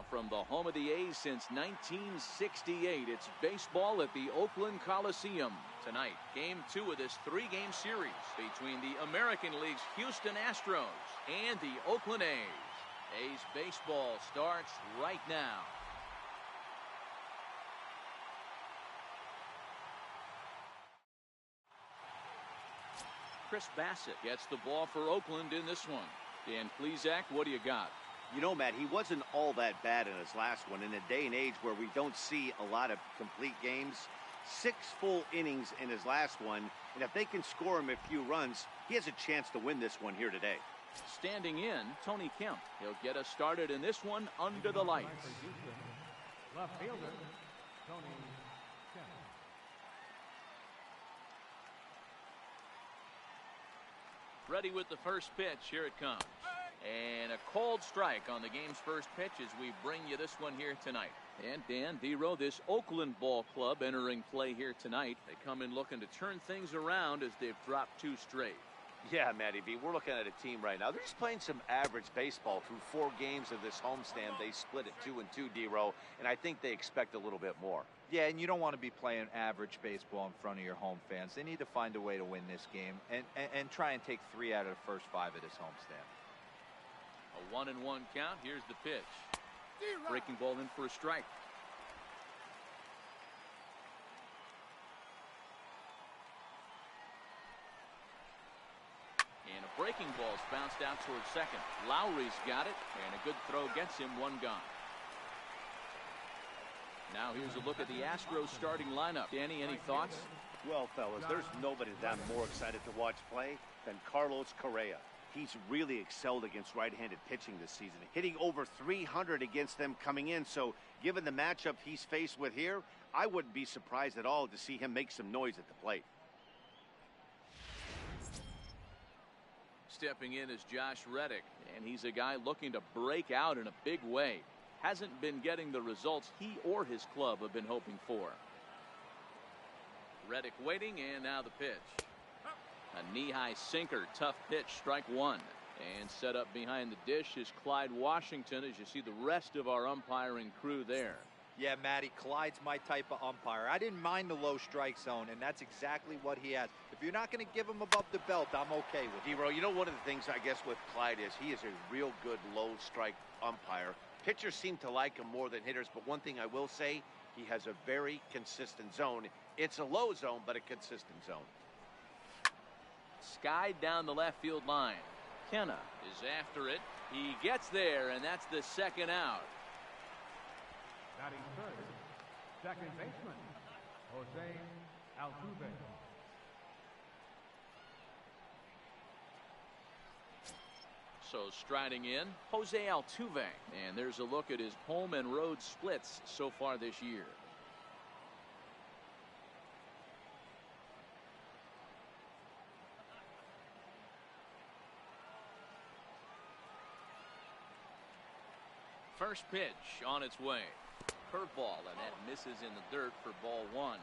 Now from the home of the A's since 1968, it's baseball at the Oakland Coliseum. Tonight, Game 2 of this 3-game series between the American League's Houston Astros and the Oakland A's. A's baseball starts right now. Chris Bassett gets the ball for Oakland in this one. Dan Plesac, what do you got? You know, Matt, he wasn't all that bad in his last one. In a day and age where we don't see a lot of complete games, 6 full innings in his last one, and if they can score him a few runs, he has a chance to win this one here today. Standing in, Tony Kemp. He'll get us started in this one under the lights. Left fielder, Tony Kemp. Ready with the first pitch. Here it comes. And a cold strike on the game's first pitch as we bring you this one here tonight. And Dan Dero, this Oakland ball club entering play here tonight. They come in looking to turn things around as they've dropped 2 straight. Yeah, Matty B, we're looking at a team right now. They're just playing some average baseball through 4 games of this homestand. They split it 2-2, Dero, and I think they expect a little bit more. Yeah, and you don't want to be playing average baseball in front of your home fans. They need to find a way to win this game and try and take 3 out of the first 5 of this homestand. A 1-1 count. Here's the pitch. Breaking ball in for a strike. And a breaking ball's bounced out towards second. Lowry's got it, and a good throw gets him 1 gone. Now here's a look at the Astros starting lineup. Danny, any thoughts? Well, fellas, there's nobody that I'm more excited to watch play than Carlos Correa. He's really excelled against right-handed pitching this season, hitting over 300 against them coming in. So given the matchup he's faced with here, I wouldn't be surprised at all to see him make some noise at the plate. Stepping in is Josh Reddick, and he's a guy looking to break out in a big way. Hasn't been getting the results he or his club have been hoping for. Reddick waiting, and now the pitch. A knee-high sinker, tough pitch, strike 1. And set up behind the dish is Clyde Washington as you see the rest of our umpiring crew there. Yeah, Matty, Clyde's my type of umpire. I didn't mind the low strike zone, and that's exactly what he has. If you're not going to give him above the belt, I'm okay with it. Dero, you know, one of the things I guess with Clyde is he is a real good low strike umpire. Pitchers seem to like him more than hitters, but one thing I will say, he has a very consistent zone. It's a low zone, but a consistent zone. Skied down the left field line. Kenna is after it. He gets there, and that's the 2nd out. Batting third, second baseman, Jose Altuve. So striding in, Jose Altuve. And there's a look at his home and road splits so far this year. First pitch on its way. Curveball, and that misses in the dirt for ball 1.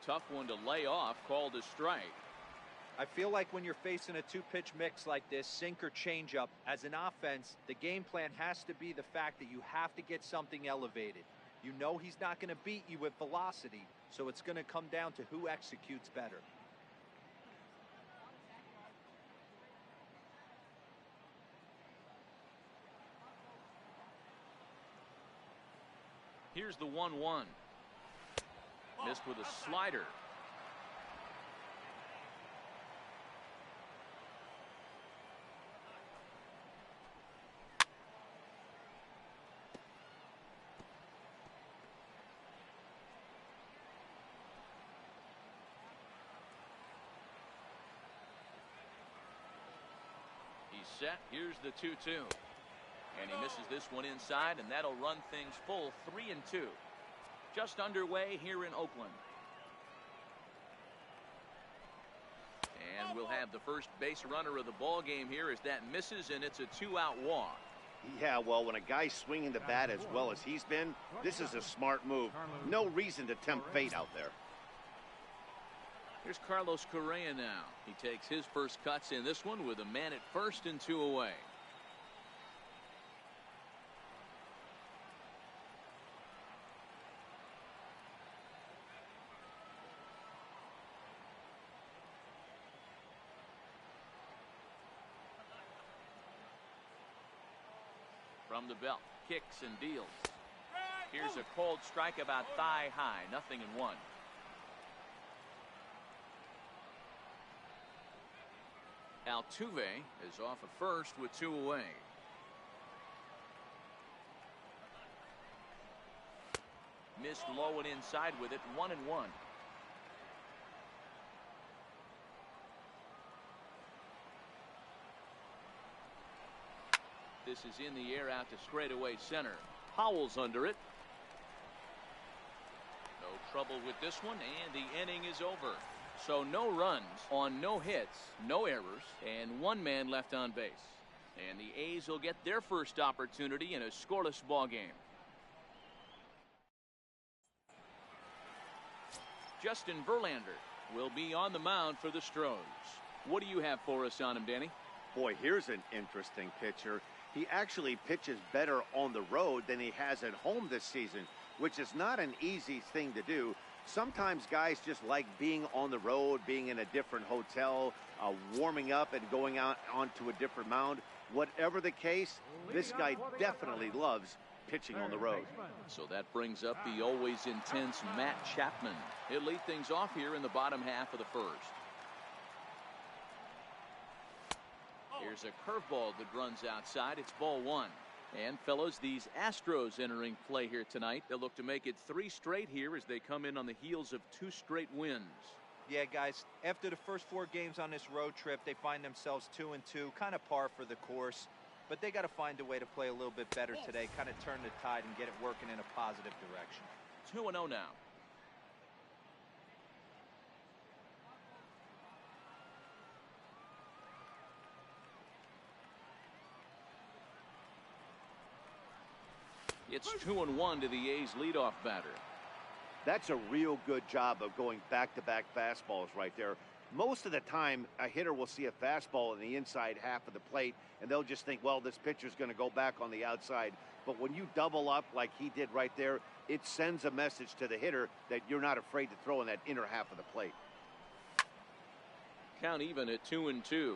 Tough one to lay off, called a strike. I feel like when you're facing a 2-pitch mix like this, sinker changeup, as an offense, the game plan has to be the fact that you have to get something elevated. You know he's not going to beat you with velocity, so it's going to come down to who executes better. Here's the 1-1. Missed with a slider. He's set. Here's the 2-2. And he misses this one inside, and that'll run things full 3-2. Just underway here in Oakland. And we'll have the first base runner of the ball game here as that misses, and it's a 2-out walk. Yeah, well, when a guy's swinging the bat as well as he's been, this is a smart move. No reason to tempt fate out there. Here's Carlos Correa now. He takes his first cuts in this one with a man at first and 2 away. From the belt, kicks and deals. Here's a cold strike about thigh high, 0-1. Altuve is off at first with 2 away. Missed low and inside with it, 1-1. This is in the air out to straightaway center. Powell's under it. No trouble with this one, and the inning is over. So no runs on no hits, no errors, and 1 man left on base. And the A's will get their first opportunity in a scoreless ball game. Justin Verlander will be on the mound for the Stros. What do you have for us on him, Danny? Boy, here's an interesting pitcher. He actually pitches better on the road than he has at home this season, which is not an easy thing to do. Sometimes guys just like being on the road, being in a different hotel, warming up and going out onto a different mound. Whatever the case, this guy definitely loves pitching on the road. So that brings up the always intense Matt Chapman. He'll lead things off here in the bottom half of the first. Here's a curveball that runs outside. It's ball 1. And fellas, these Astros entering play here tonight. They'll look to make it 3 straight here as they come in on the heels of 2 straight wins. Yeah, guys, after the first 4 games on this road trip, they find themselves 2-2, kind of par for the course. But they got to find a way to play a little bit better today, kind of turn the tide and get it working in a positive direction. 2-0 now. It's 2-1 to the A's leadoff batter. That's a real good job of going back-to-back fastballs right there. Most of the time, a hitter will see a fastball in the inside half of the plate, and they'll just think, well, this pitcher's going to go back on the outside. But when you double up like he did right there, it sends a message to the hitter that you're not afraid to throw in that inner half of the plate. Count even at 2-2.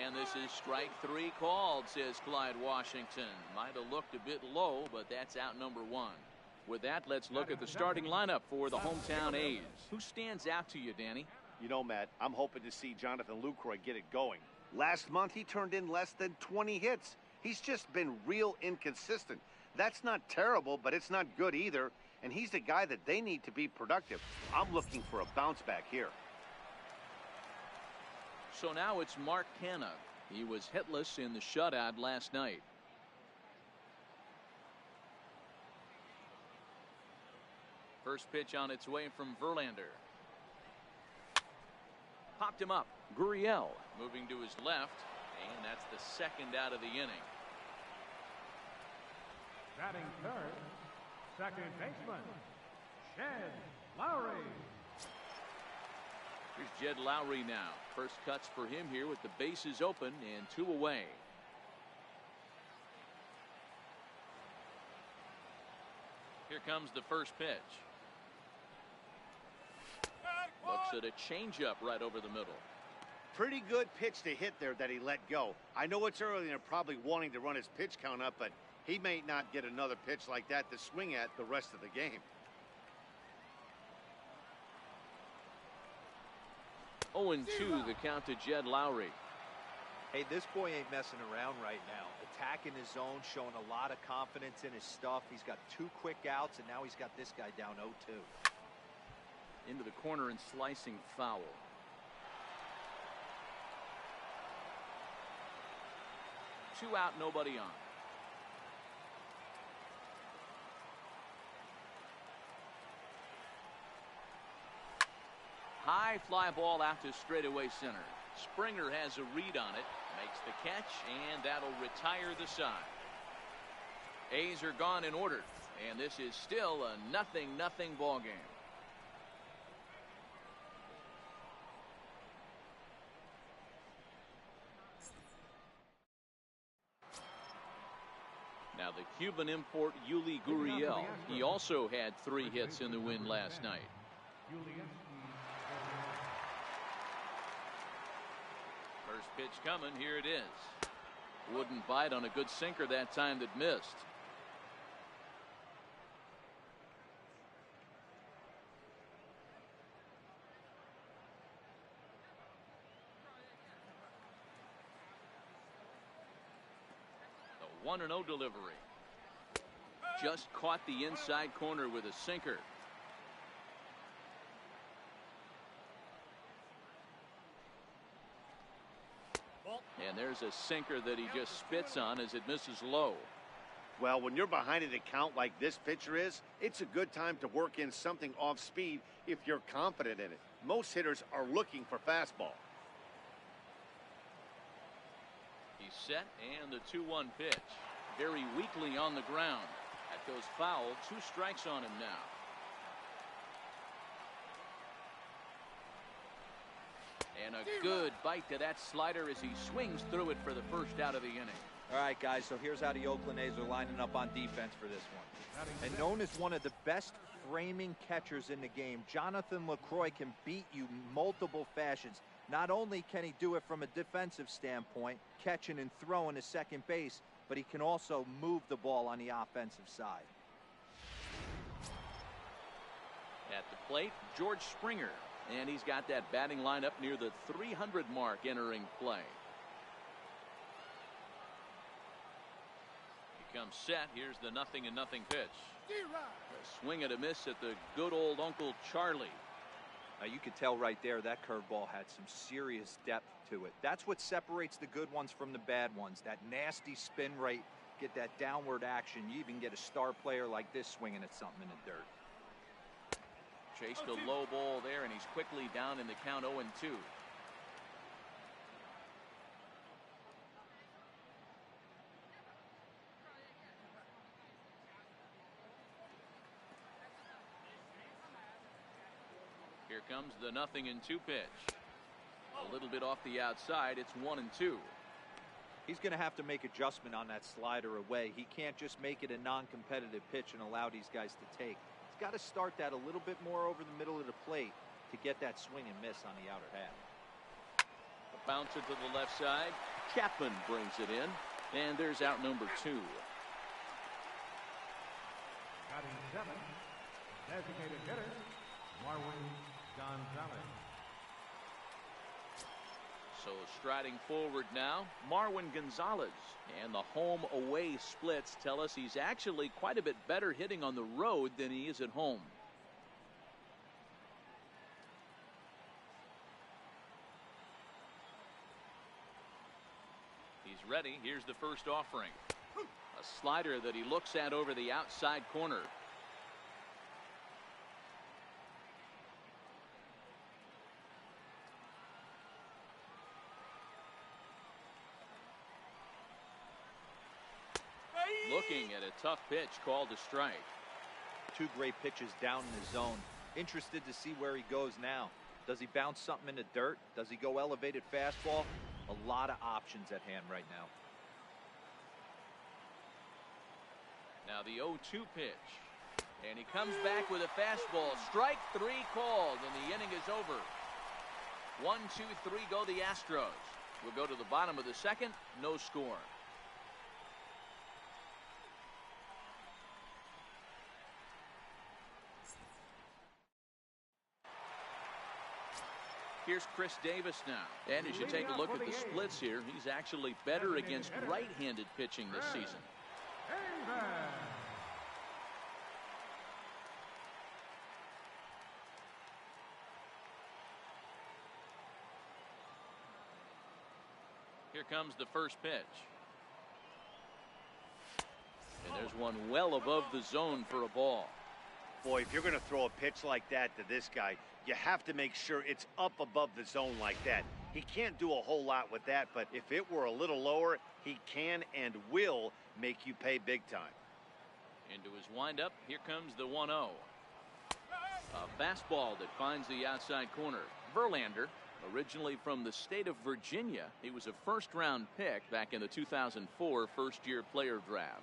And this is strike 3 called, says Clyde Washington. Might have looked a bit low, but that's out number 1. With that, let's look at the starting lineup for the hometown A's. Who stands out to you, Danny? You know, Matt, I'm hoping to see Jonathan Lucroy get it going. Last month, he turned in less than 20 hits. He's just been real inconsistent. That's not terrible, but it's not good either. And he's the guy that they need to be productive. I'm looking for a bounce back here. So now it's Mark Canha. He was hitless in the shutout last night. First pitch on its way from Verlander. Popped him up. Gurriel moving to his left, and that's the second out of the inning. Batting third, second baseman, Jed Lowry. Here's Jed Lowry now. First cuts for him here with the bases open and 2 away. Here comes the first pitch. Looks at a changeup right over the middle. Pretty good pitch to hit there that he let go. I know it's early and they're probably wanting to run his pitch count up, but he may not get another pitch like that to swing at the rest of the game. 0-2 the count to Jed Lowry. Hey, this boy ain't messing around right now. Attacking his zone, showing a lot of confidence in his stuff. He's got 2 quick outs, and now he's got this guy down 0-2. Into the corner and slicing foul. Two out, nobody on. high fly ball out to straightaway center. Springer has a read on it, makes the catch, and that'll retire the side. A's are gone in order, and this is still a 0-0 ball game. Now the Cuban import Yuli Gurriel, he also had 3 hits in the win last night. First pitch coming, here it is. Wouldn't bite on a good sinker that time that missed. The 1-0 delivery. Just caught the inside corner with a sinker. And there's a sinker that he just spits on as it misses low. Well, when you're behind an account like this pitcher is, it's a good time to work in something off speed if you're confident in it. Most hitters are looking for fastball. He's set, and the 2-1 pitch. Very weakly on the ground. That goes foul. 2 strikes on him now. And a good bite to that slider as he swings through it for the first out of the inning. All right, guys, so here's how the Oakland A's are lining up on defense for this one. And known as one of the best framing catchers in the game, Jonathan LaCroix can beat you multiple fashions. Not only can he do it from a defensive standpoint, catching and throwing to second base, but he can also move the ball on the offensive side. At the plate, George Springer. And he's got that batting lineup near the 300 mark entering play. He comes set. Here's the 0-0 pitch. A swing and a miss at the good old Uncle Charlie. Now you could tell right there that curveball had some serious depth to it. That's what separates the good ones from the bad ones. That nasty spin rate, get that downward action. You even get a star player like this swinging at something in the dirt. Chased a low ball there, and he's quickly down in the count 0-2. Here comes the 0-2 pitch. A little bit off the outside. It's 1-2. He's going to have to make adjustment on that slider away. He can't just make it a non-competitive pitch and allow these guys to take. Got to start that a little bit more over the middle of the plate to get that swing and miss on the outer half. A bouncer to the left side. Chapman brings it in, and there's out number 2. Batting 7, designated hitter, Marwin Gonzalez. So striding forward now, Marwin Gonzalez. And the home-away splits tell us he's actually quite a bit better hitting on the road than he is at home. He's ready. Here's the first offering. A slider that he looks at over the outside corner. Looking at a tough pitch called a strike. 2 great pitches down in the zone. Interested to see where he goes now. Does he bounce something in the dirt? Does he go elevated fastball? A lot of options at hand right now. Now the 0-2 pitch. And he comes back with a fastball. Strike 3 called, and the inning is over. 1, 2, 3 go the Astros. We'll go to the bottom of the second. No score. Here's Chris Davis now. And as you take a look at the splits here, he's actually better against right-handed pitching this season. Here comes the first pitch. And there's one well above the zone for a ball. Boy, if you're going to throw a pitch like that to this guy, You have to make sure it's up above the zone like that. He can't do a whole lot with that, but if it were a little lower, he can and will make you pay big time. Into his windup, here comes the 1-0. A fastball that finds the outside corner. Verlander, originally from the state of Virginia, he was a first-round pick back in the 2004 first-year player draft.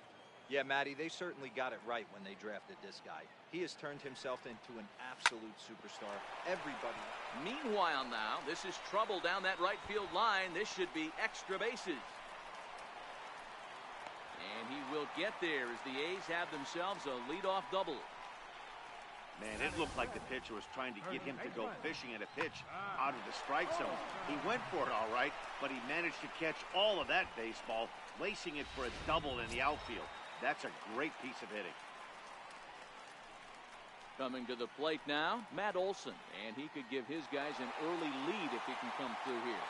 Yeah, Matty, they certainly got it right when they drafted this guy. He has turned himself into an absolute superstar. Everybody. Meanwhile now, this is trouble down that right field line. This should be extra bases. And he will get there as the A's have themselves a leadoff double. Man, it looked like the pitcher was trying to get him to go fishing at a pitch out of the strike zone. He went for it all right, but he managed to catch all of that baseball, lacing it for a double in the outfield. That's a great piece of hitting. Coming to the plate now, Matt Olson, and he could give his guys an early lead if he can come through here.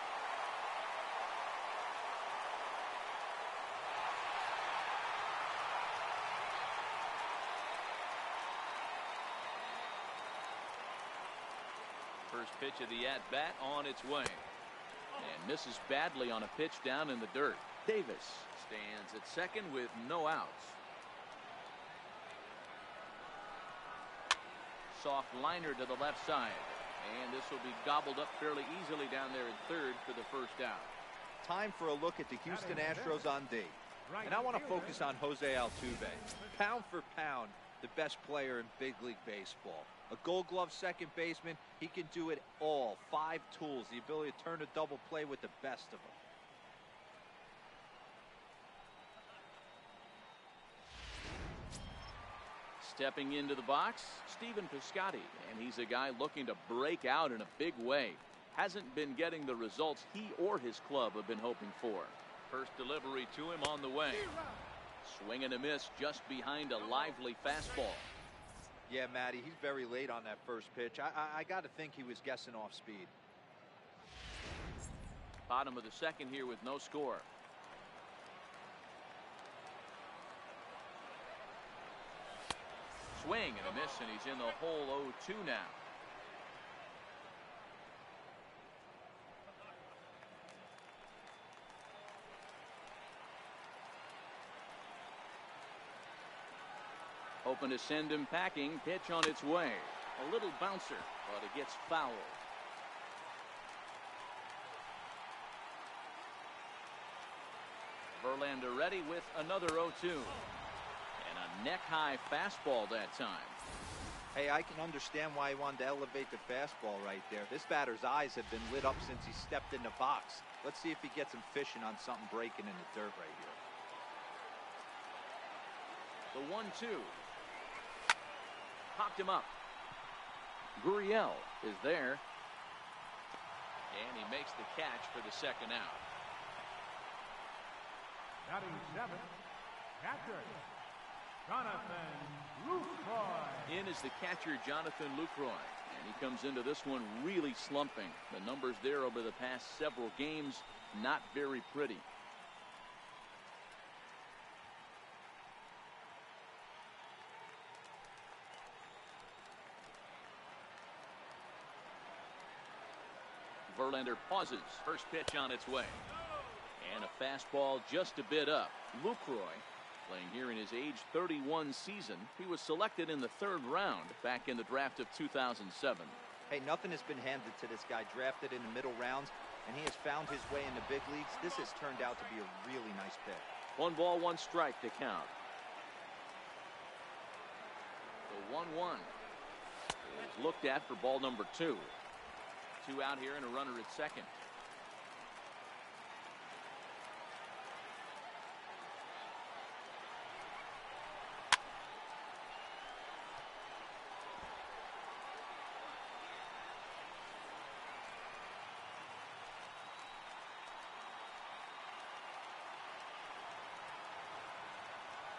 First pitch of the at-bat on its way. And misses badly on a pitch down in the dirt. Davis stands at second with no outs. Soft liner to the left side. And this will be gobbled up fairly easily down there at third for the first out. Time for a look at the Houston Astros on D. And I want to focus on Jose Altuve. Pound for pound, the best player in big league baseball. A Gold Glove second baseman, he can do it all. 5 tools, the ability to turn a double play with the best of them. Stepping into the box, Stephen Piscotty, and he's a guy looking to break out in a big way. Hasn't been getting the results he or his club have been hoping for. First delivery to him on the way. Swing and a miss just behind a lively fastball. Yeah, Matty, he's very late on that first pitch. I got to think he was guessing off speed. Bottom of the second here with no score. Swing and a miss, and he's in the hole 0-2 now. Hoping to send him packing. Pitch on its way. A little bouncer, but it gets fouled. Verlander ready with another 0-2. And a neck-high fastball that time. Hey, I can understand why he wanted to elevate the fastball right there. This batter's eyes have been lit up since he stepped in the box. Let's see if he gets him fishing on something breaking in the dirt right here. The 1-2. Popped him up. Gurriel is there. And he makes the catch for the second out. Batting 7, catcher, Jonathan Lucroy. In is the catcher, Jonathan Lucroy. And he comes into this one really slumping. The numbers there over the past several games, not very pretty. Verlander pauses. First pitch on its way. And a fastball just a bit up. Lucroy, playing here in his age 31 season. He was selected in the 3rd round back in the draft of 2007. Hey, nothing has been handed to this guy. Drafted in the middle rounds, and he has found his way in the big leagues. This has turned out to be a really nice pick. 1 ball, 1 strike to count. The 1-1 is looked at for ball number 2. 2 out here and a runner at second.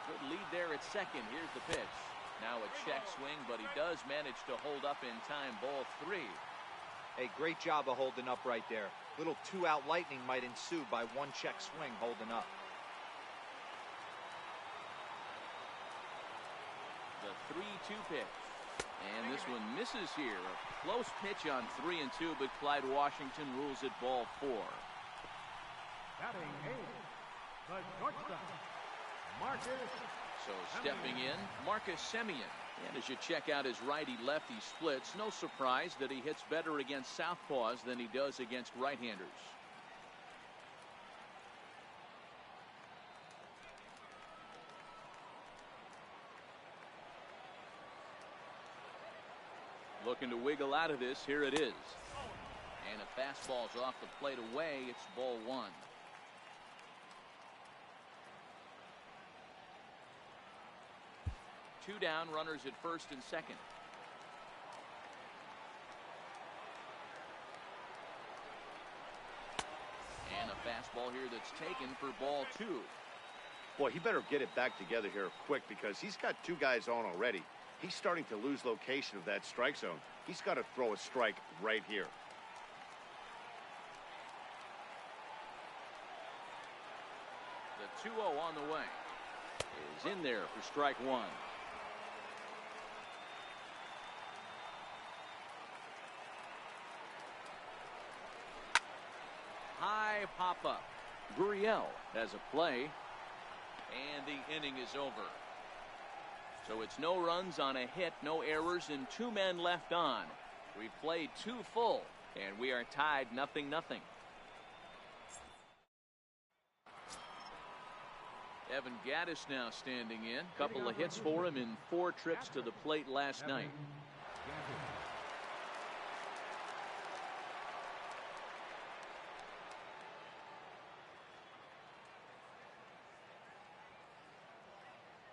Good lead there at second. Here's the pitch. Now a check swing, but he does manage to hold up in time. Ball 3. Hey, great job of holding up right there. Little 2-out lightning might ensue by 1 check swing holding up. The 3-2 pitch. And this one misses here. A close pitch on 3-2, but Clyde Washington rules it ball 4. Batting eighth, the shortstop, Marcus. So stepping in, Marcus Semien. And as you check out his righty-lefty splits, no surprise that he hits better against southpaws than he does against right-handers. Looking to wiggle out of this. Here it is. And a fastball's off the plate away. It's ball 1. Two down, runners at first and second. And a fastball here that's taken for ball 2. Boy, he better get it back together here quick because he's got 2 guys on already. He's starting to lose location of that strike zone. He's got to throw a strike right here. The 2-0 on the way is in there for strike 1. High pop-up. Gurriel has a play, and the inning is over. So it's no runs on a hit, no errors, and 2 men left on. We've played 2 full, and we are tied 0-0. Evan Gattis now standing in. Couple of hits for him in 4 trips to the plate last night.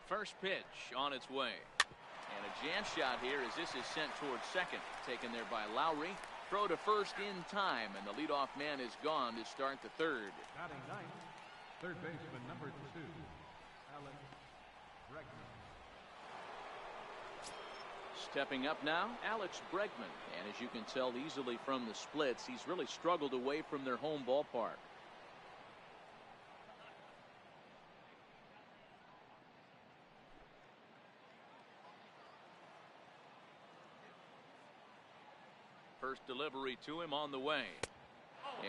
First pitch on its way. And a jam shot here as this is sent towards second. Taken there by Lowry. Throw to first in time, and the leadoff man is gone to start the third. Batting ninth, third baseman number 2, Alex Bregman. Stepping up now, Alex Bregman. And as you can tell easily from the splits, he's really struggled away from their home ballpark. First delivery to him on the way.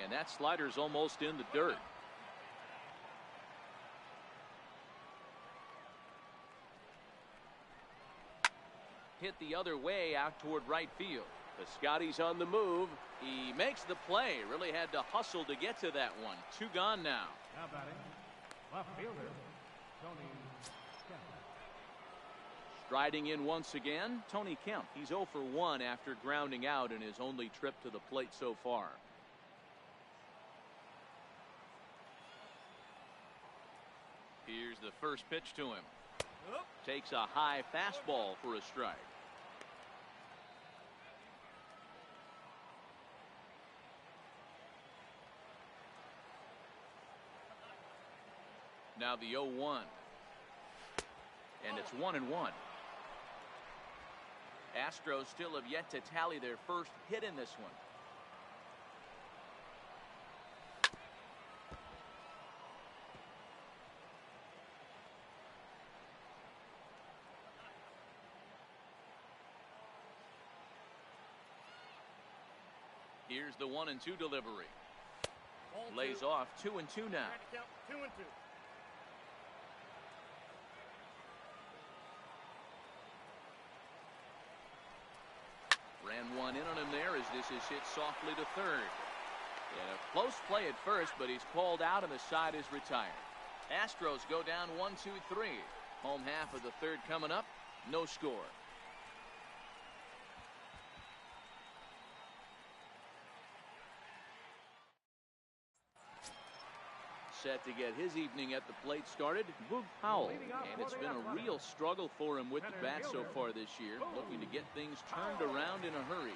And that slider's almost in the dirt. Hit the other way out toward right field. The Scotty's on the move. He makes the play. Really had to hustle to get to that one. 2 gone now. Now batting, left fielder, Tony Kemp. Striding in once again, Tony Kemp. He's 0 for 1 after grounding out in his only trip to the plate so far. Here's the first pitch to him. Takes a high fastball for a strike. Now the 0-1. And it's 1-1. Astros still have yet to tally their first hit in this one. Here's the 1-2 delivery. Lays off 2-2 now. 2-2. Ran one in on him there as this is hit softly to third. And a close play at first, but he's called out and the side is retired. Astros go down 1-2-3. Home half of the third coming up. No score. Set to get his evening at the plate started, Boog Powell. And it's been a real struggle for him with the bat so far this year, looking to get things turned around in a hurry.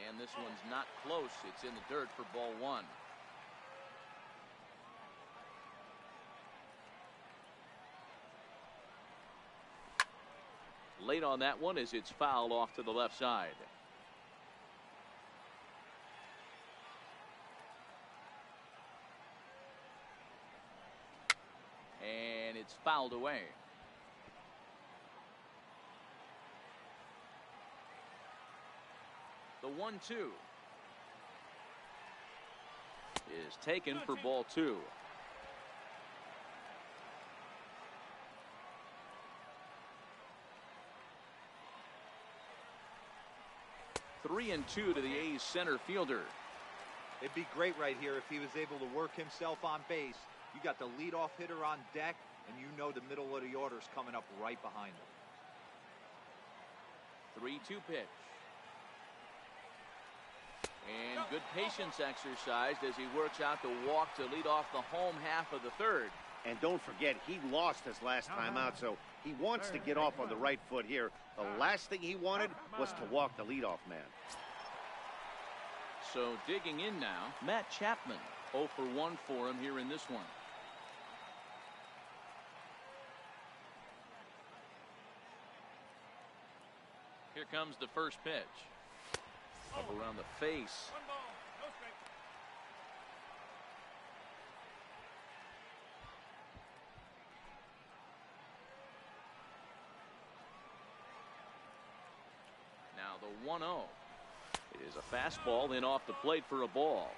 And this one's not close. It's in the dirt for ball 1. Late on that one as it's fouled off to the left side. And it's fouled away. The 1-2 is taken for ball 2. Three and 2 to the A's center fielder. It'd be great right here if he was able to work himself on base. You got the leadoff hitter on deck, and you know the middle of the order is coming up right behind him. 3-2 pitch. And good patience exercised as he works out the walk to lead off the home half of the third. And don't forget, he lost his last time out, so he wants to get off on the right foot here. The last thing he wanted was to walk the leadoff man. So digging in now, Matt Chapman. 0 for 1 for him here in this one. Here comes the first pitch. Up around the face. Now the 1-0 is a fastball in off the plate for a ball.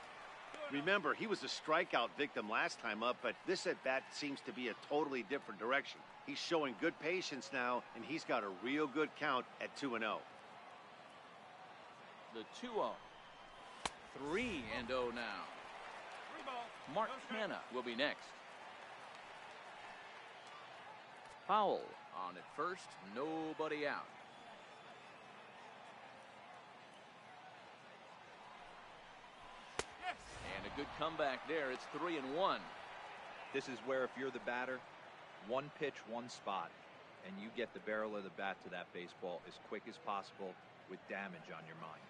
Remember, he was a strikeout victim last time up, but this at-bat seems to be a totally different direction. He's showing good patience now, and he's got a real good count at 2-0. The 2-0. 3-0 now. Mark Canna will be next. Foul on at first, nobody out. And a good comeback there. It's 3-1. This is where, if you're the batter, one pitch, one spot, and you get the barrel of the bat to that baseball as quick as possible with damage on your mind.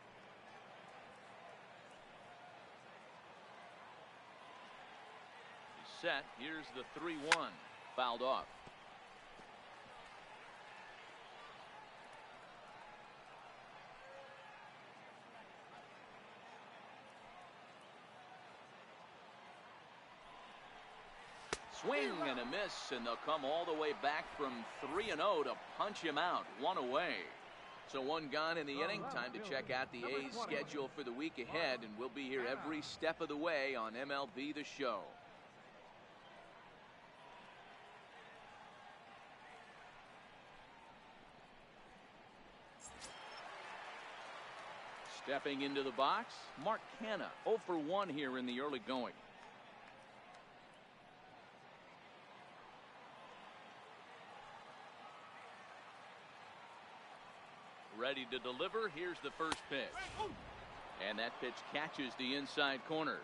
He's set. Here's the 3-1. Fouled off. Swing and a miss, and they'll come all the way back from 3-0 to punch him out. One away. So one gone in the inning. Time to check out the A's schedule for the week ahead, and we'll be here every step of the way on MLB The Show. Stepping into the box, Mark Canna. 0 for 1 here in the early going. Ready to deliver. Here's the first pitch. And that pitch catches the inside corner.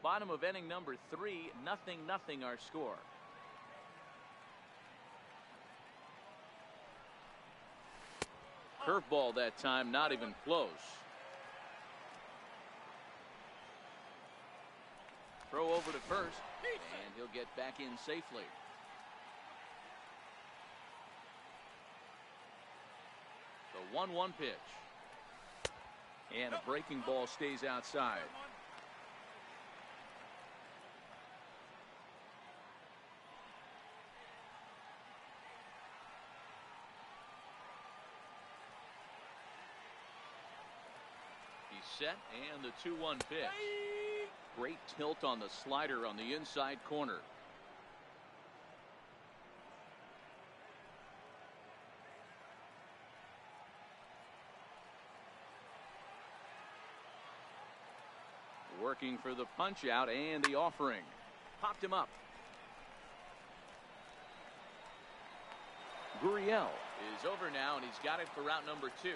Bottom of inning number 3, 0-0 our score. Curveball that time, not even close. Throw over to first, and he'll get back in safely. The 1-1 pitch. And a breaking ball stays outside. He's set, and the 2-1 pitch. Great tilt on the slider on the inside corner. Working for the punch out and the offering. Popped him up. Gurriel is over now, and he's got it for out number 2.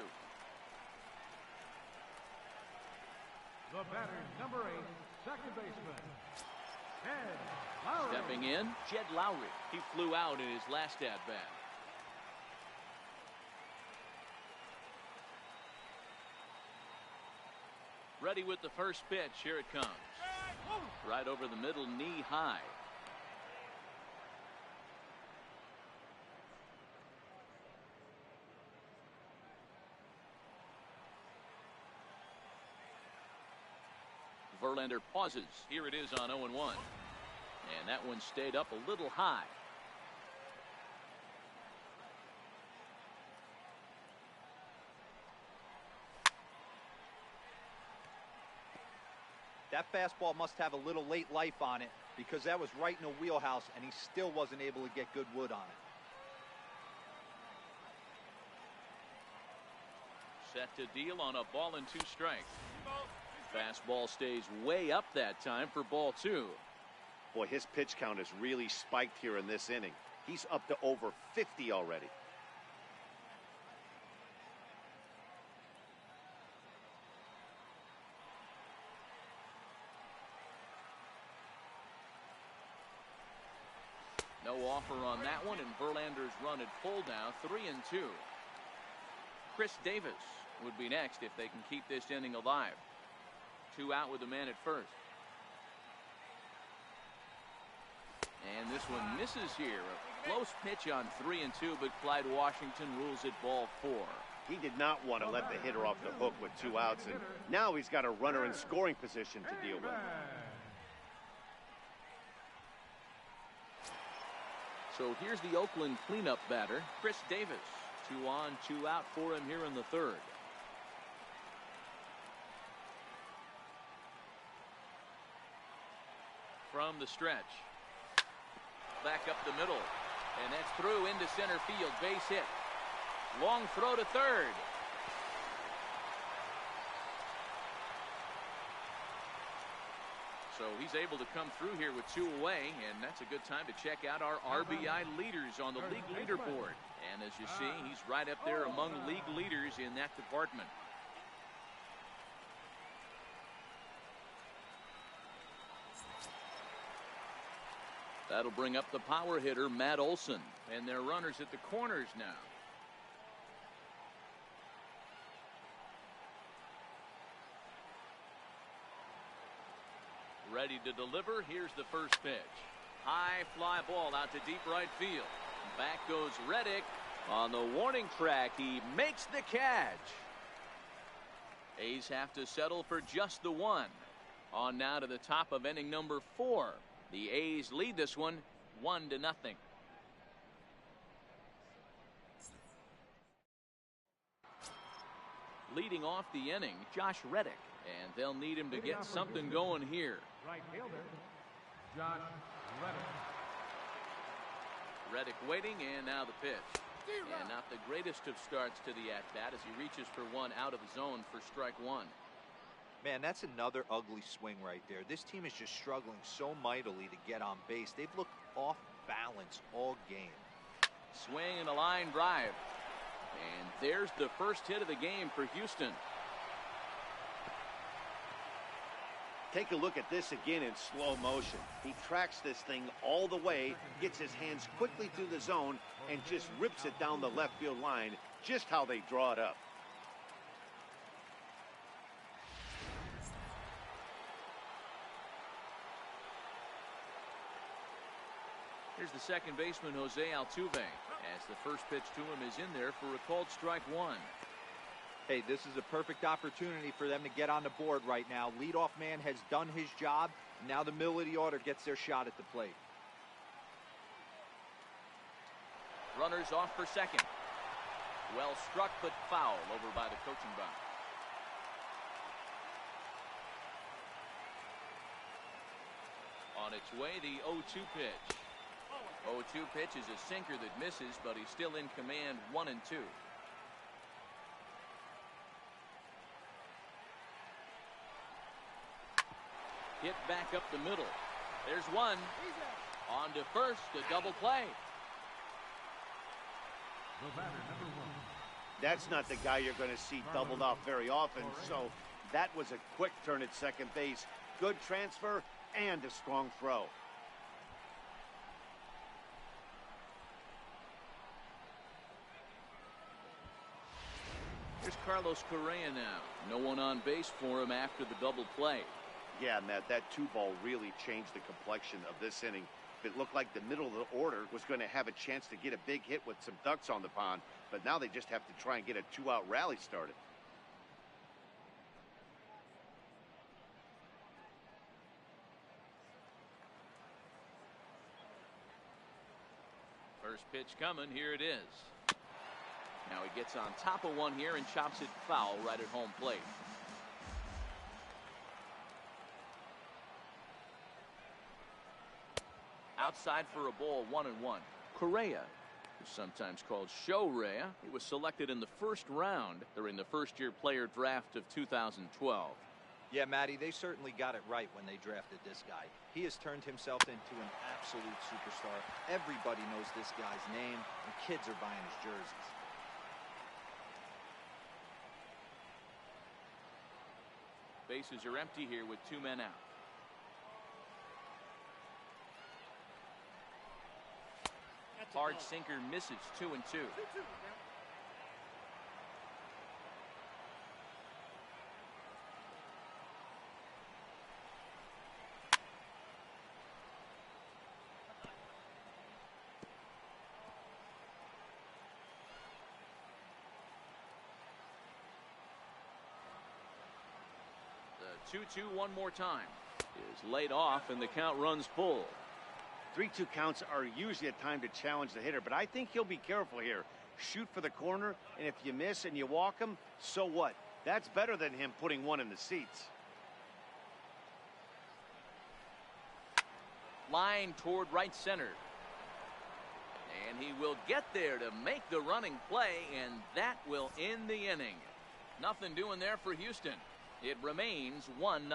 The batter, number 8, second baseman, Jed Lowry. Stepping in, Jed Lowry. He flew out in his last at-bat. Ready with the first pitch. Here it comes. Right over the middle, knee high. Verlander pauses. Here it is on 0-1. And that one stayed up a little high. That fastball must have a little late life on it because that was right in the wheelhouse and he still wasn't able to get good wood on it. Set to deal on a ball and 2 strikes. Fastball stays way up that time for ball 2. Boy, his pitch count has really spiked here in this inning. He's up to over 50 already. No offer on that one, and Verlander's run at full now, 3-2. Chris Davis would be next if they can keep this inning alive. 2 out with the man at first. And this one misses here. A close pitch on 3-2, but Clyde Washington rules it ball 4. He did not want to let the hitter off the hook with 2 outs, and now he's got a runner in scoring position to deal with. So here's the Oakland cleanup batter, Chris Davis. 2 on, 2 out for him here in the 3rd. From the stretch. Back up the middle. And that's through into center field. Base hit. Long throw to 3rd. So he's able to come through here with 2 away, and that's a good time to check out our RBI leaders on the league leaderboard. And as you see, he's right up there among league leaders in that department. That'll bring up the power hitter, Matt Olson, and their runners at the corners now. Ready to deliver. Here's the first pitch. High fly ball out to deep right field. Back goes Reddick on the warning track. He makes the catch. A's have to settle for just the 1. On now to the top of inning number 4. The A's lead this one 1-0. Leading off the inning, Josh Reddick, and they'll need him to get something going here. Right fielder, Josh Reddick. Reddick waiting, and now the pitch. And not the greatest of starts to the at-bat as he reaches for 1 out of the zone for strike 1. Man, that's another ugly swing right there. This team is just struggling so mightily to get on base. They've looked off balance all game. Swing and a line drive. And there's the first hit of the game for Houston. Take a look at this again in slow motion. He tracks this thing all the way, gets his hands quickly through the zone, and just rips it down the left field line, just how they draw it up. Here's the second baseman, Jose Altuve, as the first pitch to him is in there for a called strike 1. Hey, this is a perfect opportunity for them to get on the board right now. Leadoff man has done his job. Now the middle of the order gets their shot at the plate. Runners off for second. Well struck, but foul over by the coaching box. On its way, the 0-2 pitch. 0-2 pitch is a sinker that misses, but he's still in command. 1-2. Hit back up the middle. There's one. On to first, a double play. The batter, number 1. That's not the guy you're going to see doubled off very often, so that was a quick turn at second base. Good transfer and a strong throw. Here's Carlos Correa now. No one on base for him after the double play. Yeah, Matt, that 2-ball really changed the complexion of this inning. It looked like the middle of the order was going to have a chance to get a big hit with some ducks on the pond, but now they just have to try and get a 2-out rally started. First pitch coming. Here it is. Now he gets on top of one here and chops it foul right at home plate. outside for a ball, 1-1. Correa, who's sometimes called Shorea, he was selected in the first round during the first-year player draft of 2012. Yeah, Matty, they certainly got it right when they drafted this guy. He has turned himself into an absolute superstar. Everybody knows this guy's name, and kids are buying his jerseys. Bases are empty here with 2 men out. Hard sinker misses, 2-2. The 2-2 one more time is laid off, and the count runs full. 3-2 counts are usually a time to challenge the hitter, but I think he'll be careful here. Shoot for the corner, and if you miss and you walk him, so what? That's better than him putting one in the seats. Line toward right center. And he will get there to make the running play, and that will end the inning. Nothing doing there for Houston. It remains 1-0.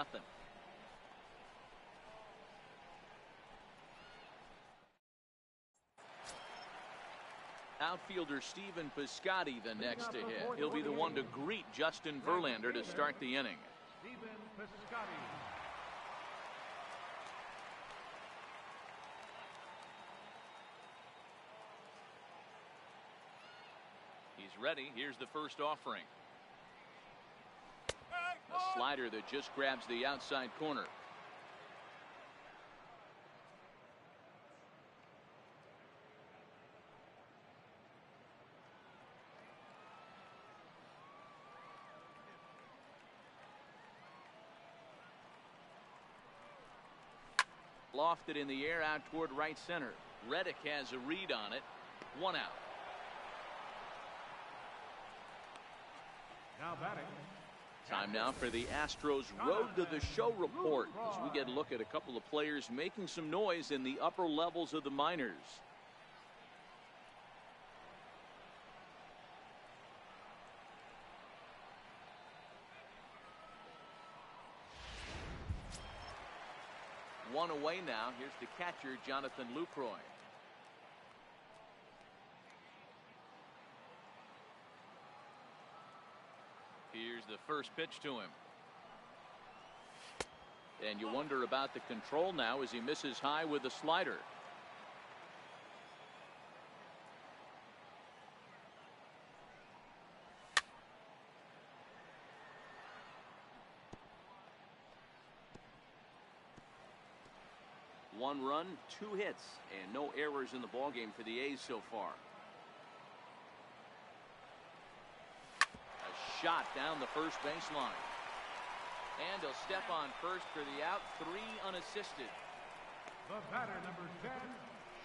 Outfielder Stephen Piscotty the next to hit. He'll be the one to greet Justin Verlander to start the inning. Stephen Piscotty. He's ready. Here's the first offering. A slider that just grabs the outside corner. Lofted in the air out toward right center. Reddick has a read on it. 1 out. Now batting. Time now for the Astros Road to the Show report as we get a look at a couple of players making some noise in the upper levels of the minors. One away now. Here's the catcher, Jonathan Lucroy. Here's the first pitch to him. And you wonder about the control now as he misses high with the slider. One run, 2 hits, and no errors in the ballgame for the A's so far. Shot down the first baseline. And he'll step on first for the out. 3 unassisted. The batter, number 10,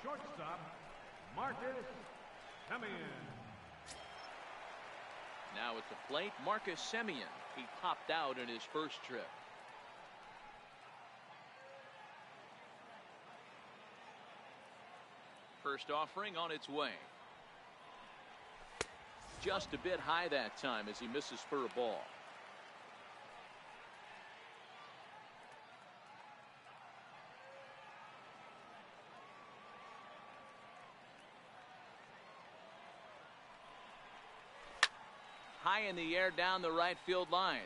shortstop, Marcus Semien. Now at the plate, Marcus Semien. He popped out in his first trip. First offering on its way. Just a bit high that time as he misses for a ball. High in the air down the right field line.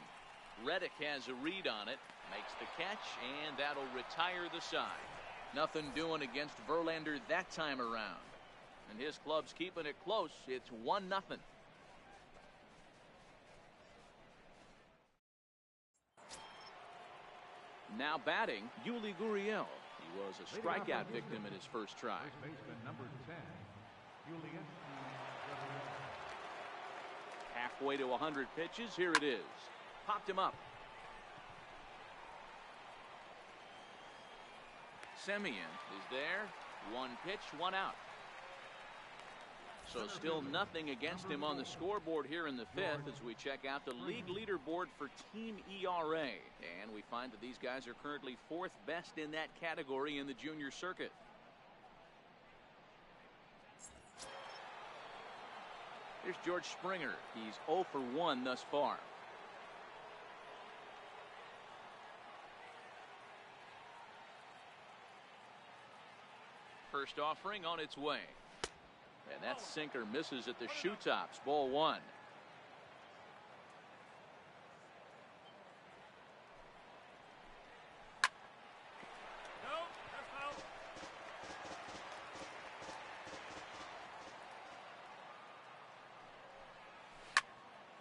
Reddick has a read on it, makes the catch, and that'll retire the side. Nothing doing against Verlander that time around. And his club's keeping it close. It's 1-0. Now batting, Yuli Gurriel. He was a strikeout victim in his first try. First baseman, number 10, Julian. Halfway to 100 pitches. Here it is. Popped him up. Semien is there. 1 pitch, 1 out. So still nothing against him on the scoreboard here in the 5th as we check out the league leaderboard for team ERA. And we find that these guys are currently 4th best in that category in the junior circuit. Here's George Springer. He's 0 for 1 thus far. First offering on its way. And that sinker misses at the shoe tops. Ball 1.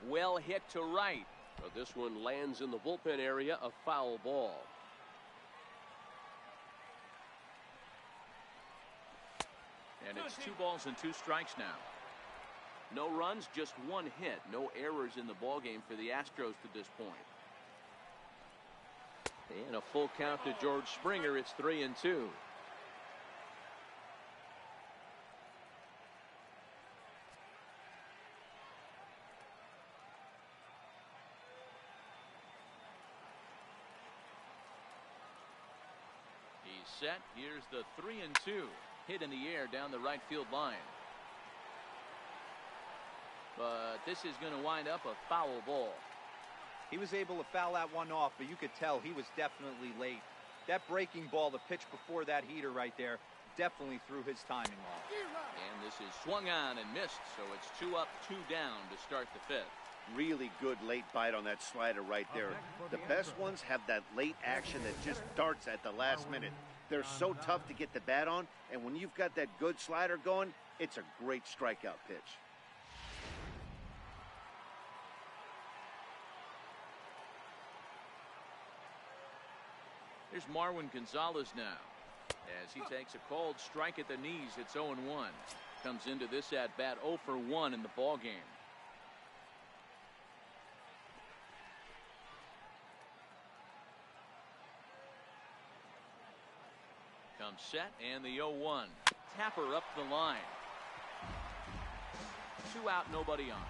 Well hit to right. But this one lands in the bullpen area, a foul ball. And it's 2 balls and 2 strikes now. No runs, just 1 hit. No errors in the ballgame for the Astros to this point. And a full count to George Springer. It's 3-2. He's set. Here's the 3-2. Hit in the air down the right field line. But this is going to wind up a foul ball. He was able to foul that one off, but you could tell he was definitely late. That breaking ball, the pitch before that heater right there, definitely threw his timing off. And this is swung on and missed, so it's 2 up, 2 down to start the 5th. Really good late bite on that slider right there. The best ones have that late action that just darts at the last minute. They're so tough to get the bat on, and when you've got that good slider going, it's a great strikeout pitch. Here's Marwin Gonzalez now. As he takes a called strike at the knees, it's 0-1. Comes into this at bat 0 for 1 in the ball game. Comes set and the 0-1. Tapper up the line. 2 out, nobody on.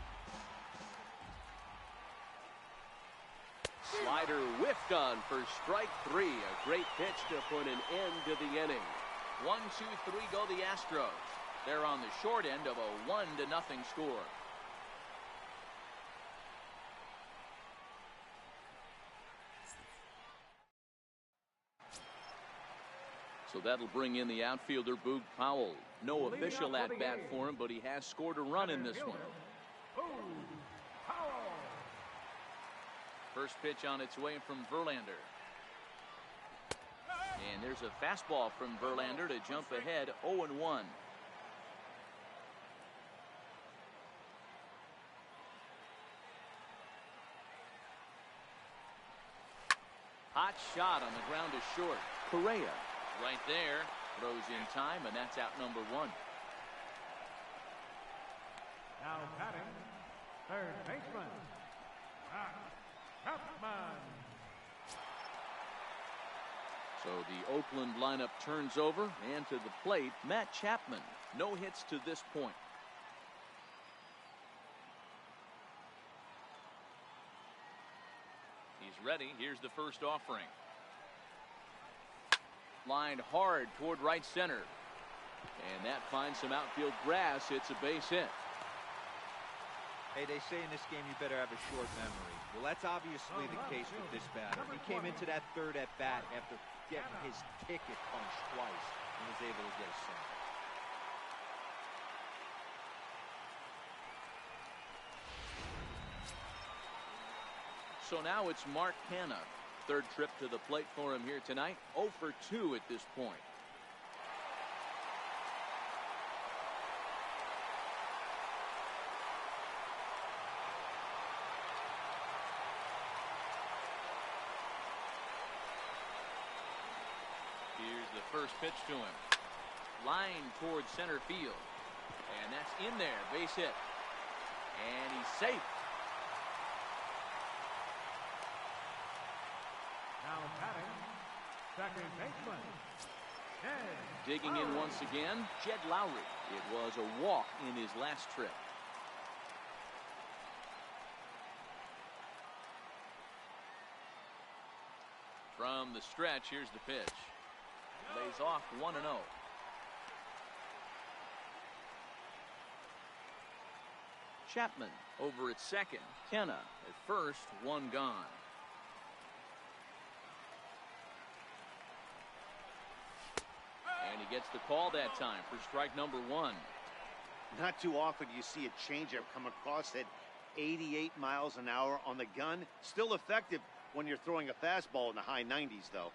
Slider whiffed on for strike 3. A great pitch to put an end to the inning. 1, 2, 3 go the Astros. They're on the short end of a 1-0 score. So that'll bring in the outfielder, Boog Powell. No official at bat for him, but he has scored a run in this one. First pitch on its way from Verlander. And there's a fastball from Verlander to jump ahead 0-1. Hot shot on the ground to short. Correa right there throws in time, and that's out number 1. Now batting, third baseman, Chapman. So the Oakland lineup turns over, and to the plate, Matt Chapman. No hits to this point. He's ready. Here's the first offering. Lined hard toward right center. And that finds some outfield grass. It's a base hit. Hey, they say in this game you better have a short memory. Well, that's obviously the case with this batter. He came into that third at bat after getting his ticket punched twice and was able to get a single. So now it's Mark Canha. Third trip to the plate for him here tonight. 0 for 2 at this point. Here's the first pitch to him. Line towards center field. And that's in there. Base hit. And he's safe. Now batting, second baseman, Jed. Digging in once again, Jed Lowry. It was a walk in his last trip. From the stretch, here's the pitch. Lays off 1-0. Chapman over at second. Kenna at first, one gone. And he gets the call that time for strike number one. Not too often you see a changeup come across at 88 miles an hour on the gun. Still effective when you're throwing a fastball in the high 90s, though.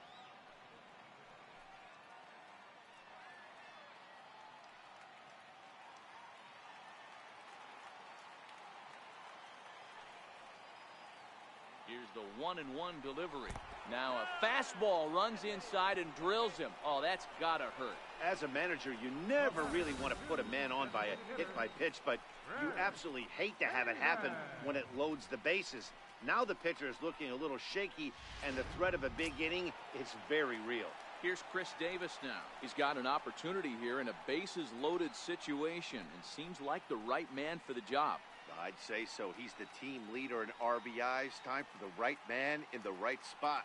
Here's the 1-1 delivery. Now a fastball runs inside and drills him. Oh, that's gotta hurt. As a manager, you never really want to put a man on by a hit by pitch, but you absolutely hate to have it happen when it loads the bases. Now the pitcher is looking a little shaky, and the threat of a big inning is very real. Here's Chris Davis now. He's got an opportunity here in a bases-loaded situation and seems like the right man for the job. I'd say so. He's the team leader in RBIs. Time for the right man in the right spot.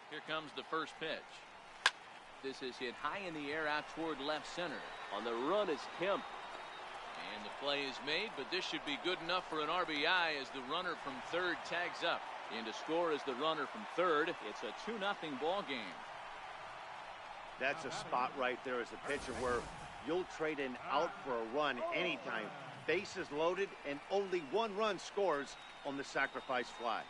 Here comes the first pitch. This is hit high in the air out toward left center. On the run is Kemp. And the play is made, but this should be good enough for an RBI as the runner from third tags up. In to score is the runner from third. It's a 2-0 ball game. That's a spot right there as a pitcher where you'll trade an out for a run anytime. Bases loaded and only one run scores on the sacrifice fly.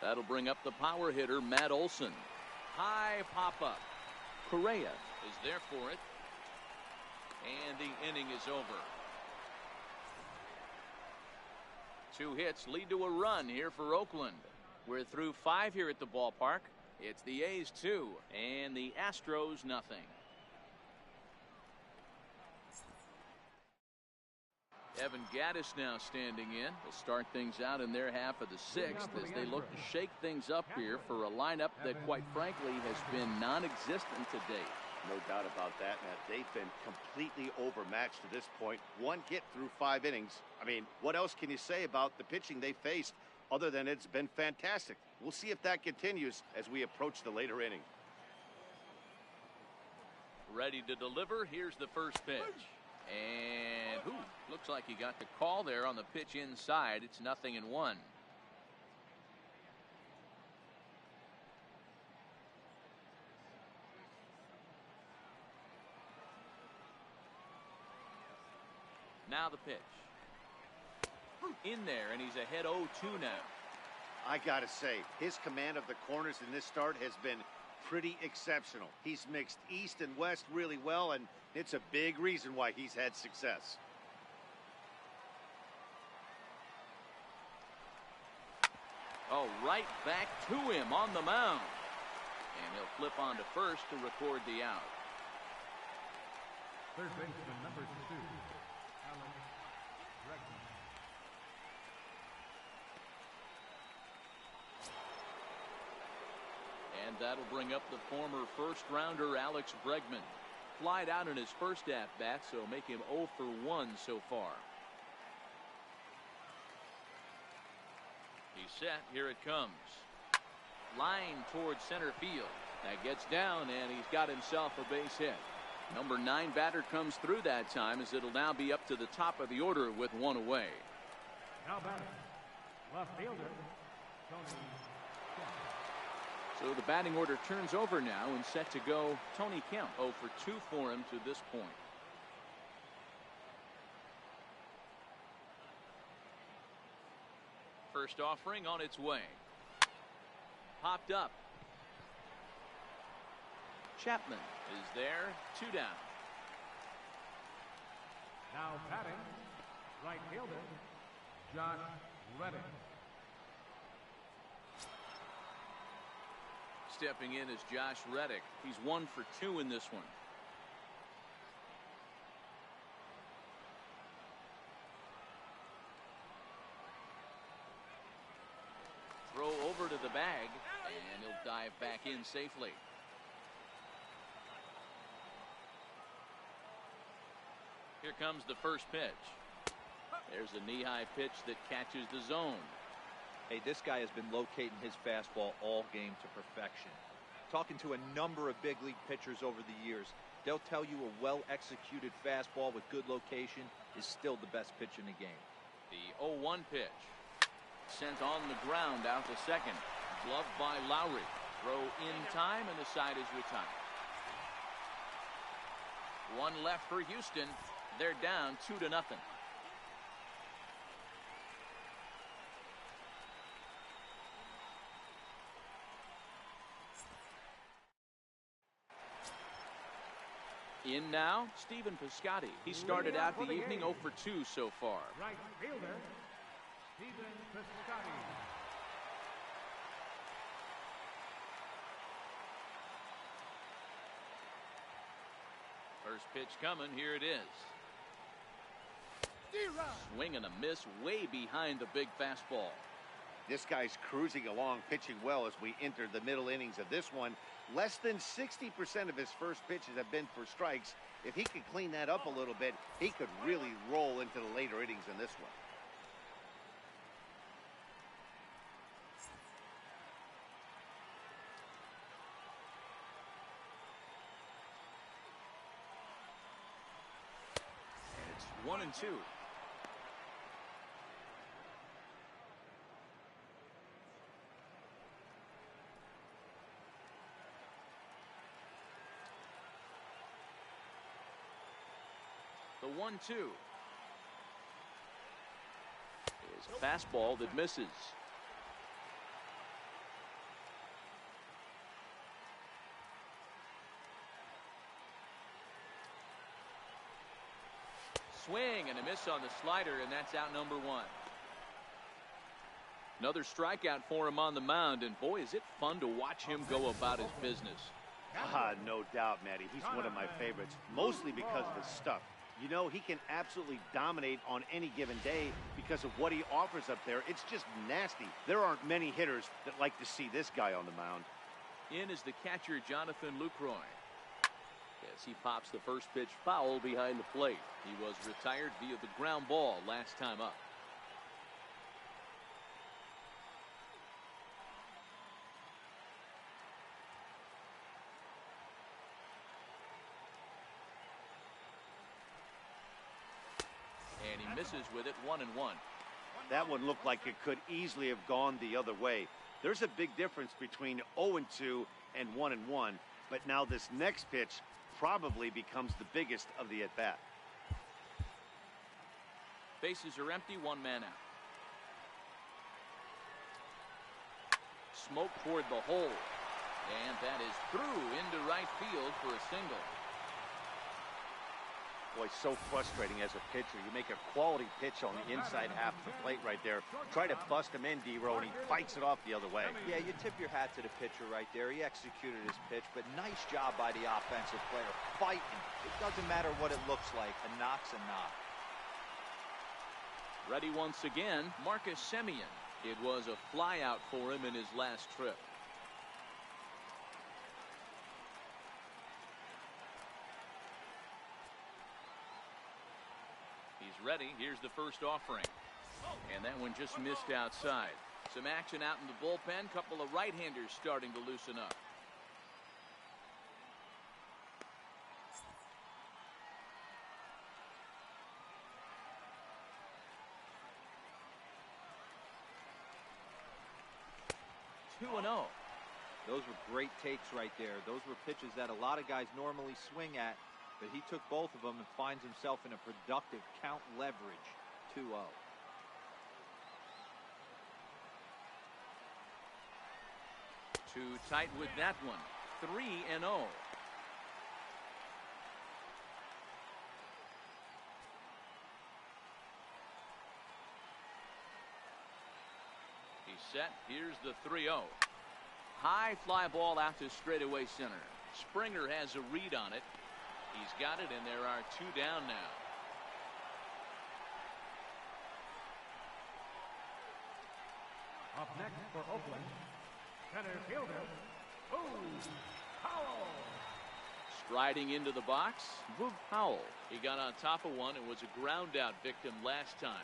That'll bring up the power hitter, Matt Olson. High pop-up. Correa is there for it. And the inning is over. 2 hits lead to a run here for Oakland. We're through 5 here at the ballpark. It's the A's 2 and the Astros nothing. Evan Gaddis now standing in. They'll start things out in their half of the 6th as they look to shake things up here for a lineup that, quite frankly, has been non-existent to date. No doubt about that, Matt. They've been completely overmatched to this point. 1 hit through 5 innings. I mean, what else can you say about the pitching they faced other than it's been fantastic? We'll see if that continues as we approach the later inning. Ready to deliver. Here's the first pitch. And looks like he got the call there on the pitch inside. It's 0-1. Now the pitch. In there, and he's ahead 0-2 now. I gotta say, his command of the corners in this start has been pretty exceptional. He's mixed east and west really well, and it's a big reason why he's had success. Oh, right back to him on the mound. And he'll flip on to first to record the out. Third baseman number 2, Alex Bregman. And that'll bring up the former first-rounder Alex Bregman. Flied out in his first at-bat, so make him 0 for 1 so far. He's set. Here it comes. Line towards center field. That gets down, and he's got himself a base hit. Number 9 batter comes through that time, as it'll now be up to the top of the order with 1 away. Now batting, left fielder, Tony. So the batting order turns over now and set to go Tony Kemp. 0 for 2 for him to this point. First offering on its way. Popped up. Chapman is there. 2 down. Now batting, right fielder, Josh Reddick. Stepping in is Josh Reddick. He's 1 for 2 in this one. Throw over to the bag, and he'll dive drive back in safely. Here comes the first pitch. There's a knee-high pitch that catches the zone. Hey, this guy has been locating his fastball all game to perfection. Talking to a number of big league pitchers over the years, they'll tell you a well-executed fastball with good location is still the best pitch in the game. The 0-1 pitch. Sent on the ground out to second. Gloved by Lowry. Throw in time, and the side is retired. One left for Houston. They're down 2-0. In now, Stephen Piscotty. He started out the evening 0 for 2 so far. Right fielder, Stephen Piscotty. First pitch coming. Here it is. Swing and a miss way behind the big fastball. This guy's cruising along, pitching well as we enter the middle innings of this one. Less than 60% of his first pitches have been for strikes. If he could clean that up a little bit, he could really roll into the later innings in this one. And it's 1-2. The 1-2 is a fastball that misses. Swing and a miss on the slider, and that's out number 1. Another strikeout for him on the mound, and boy, is it fun to watch him go about his business. No doubt, Matty. He's one of my favorites, mostly because of his stuff. You know, he can absolutely dominate on any given day because of what he offers up there. It's just nasty. There aren't many hitters that like to see this guy on the mound. In is the catcher, Jonathan Lucroy. As he pops the first pitch foul behind the plate. He was retired via the ground ball last time up. And he misses with it, 1-1. That one looked like it could easily have gone the other way. There's a big difference between 0-2 and 1-1, but now this next pitch probably becomes the biggest of the at-bat. Bases are empty, 1 man out. Smoke toward the hole, and that is through into right field for a single. Boy, so frustrating as a pitcher. You make a quality pitch on the inside half of the plate right there. Try to bust him in, D-Row, and he fights it off the other way. Yeah, you tip your hat to the pitcher right there. He executed his pitch, but nice job by the offensive player. Fighting. It doesn't matter what it looks like. A knock's a knock. Ready once again, Marcus Semien. It was a flyout for him in his last trip. He's ready. Here's the first offering. And that one just missed outside. Some action out in the bullpen. Couple of right-handers starting to loosen up. Those were great takes right there. Those were pitches that a lot of guys normally swing at, but he took both of them and finds himself in a productive count leverage. 2-0. Too tight with that one. 3-0. He's set. Here's the 3-0. High fly ball out to straightaway center. Springer has a read on it. He's got it, and there are 2 down now. Up next for Oakland, center fielder, Striding into the box, HOU. He got on top of one and was a ground out victim last time.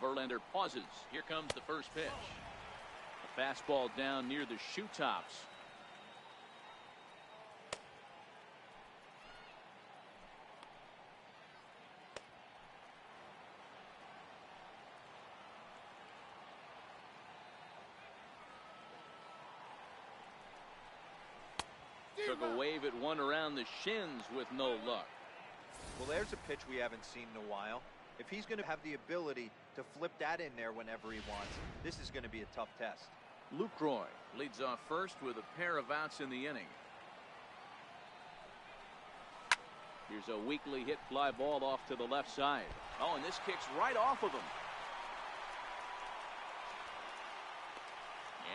Verlander pauses. Here comes the first pitch. A fastball down near the shoe tops. Took a wave at one around the shins with no luck. Well, there's a pitch we haven't seen in a while. If he's going to have the ability to flip that in there whenever he wants, this is going to be a tough test. Lucroy leads off first with a pair of outs in the inning. Here's a weakly hit fly ball off to the left side. Oh, and this kicks right off of him.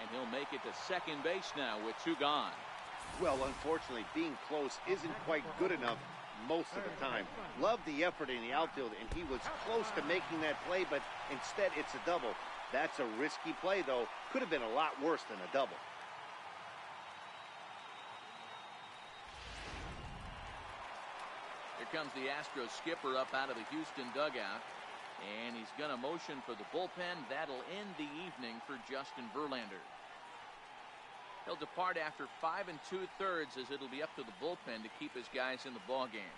And he'll make it to second base now with two gone. Well, unfortunately, being close isn't quite good enough most of the time. Loved the effort in the outfield, and he was close to making that play, but instead it's a double. That's a risky play, though. Could have been a lot worse than a double. Here comes the Astros skipper up out of the Houston dugout, and he's going to motion for the bullpen. That'll end the evening for Justin Verlander. He'll depart after 5 2/3 as it'll be up to the bullpen to keep his guys in the ballgame.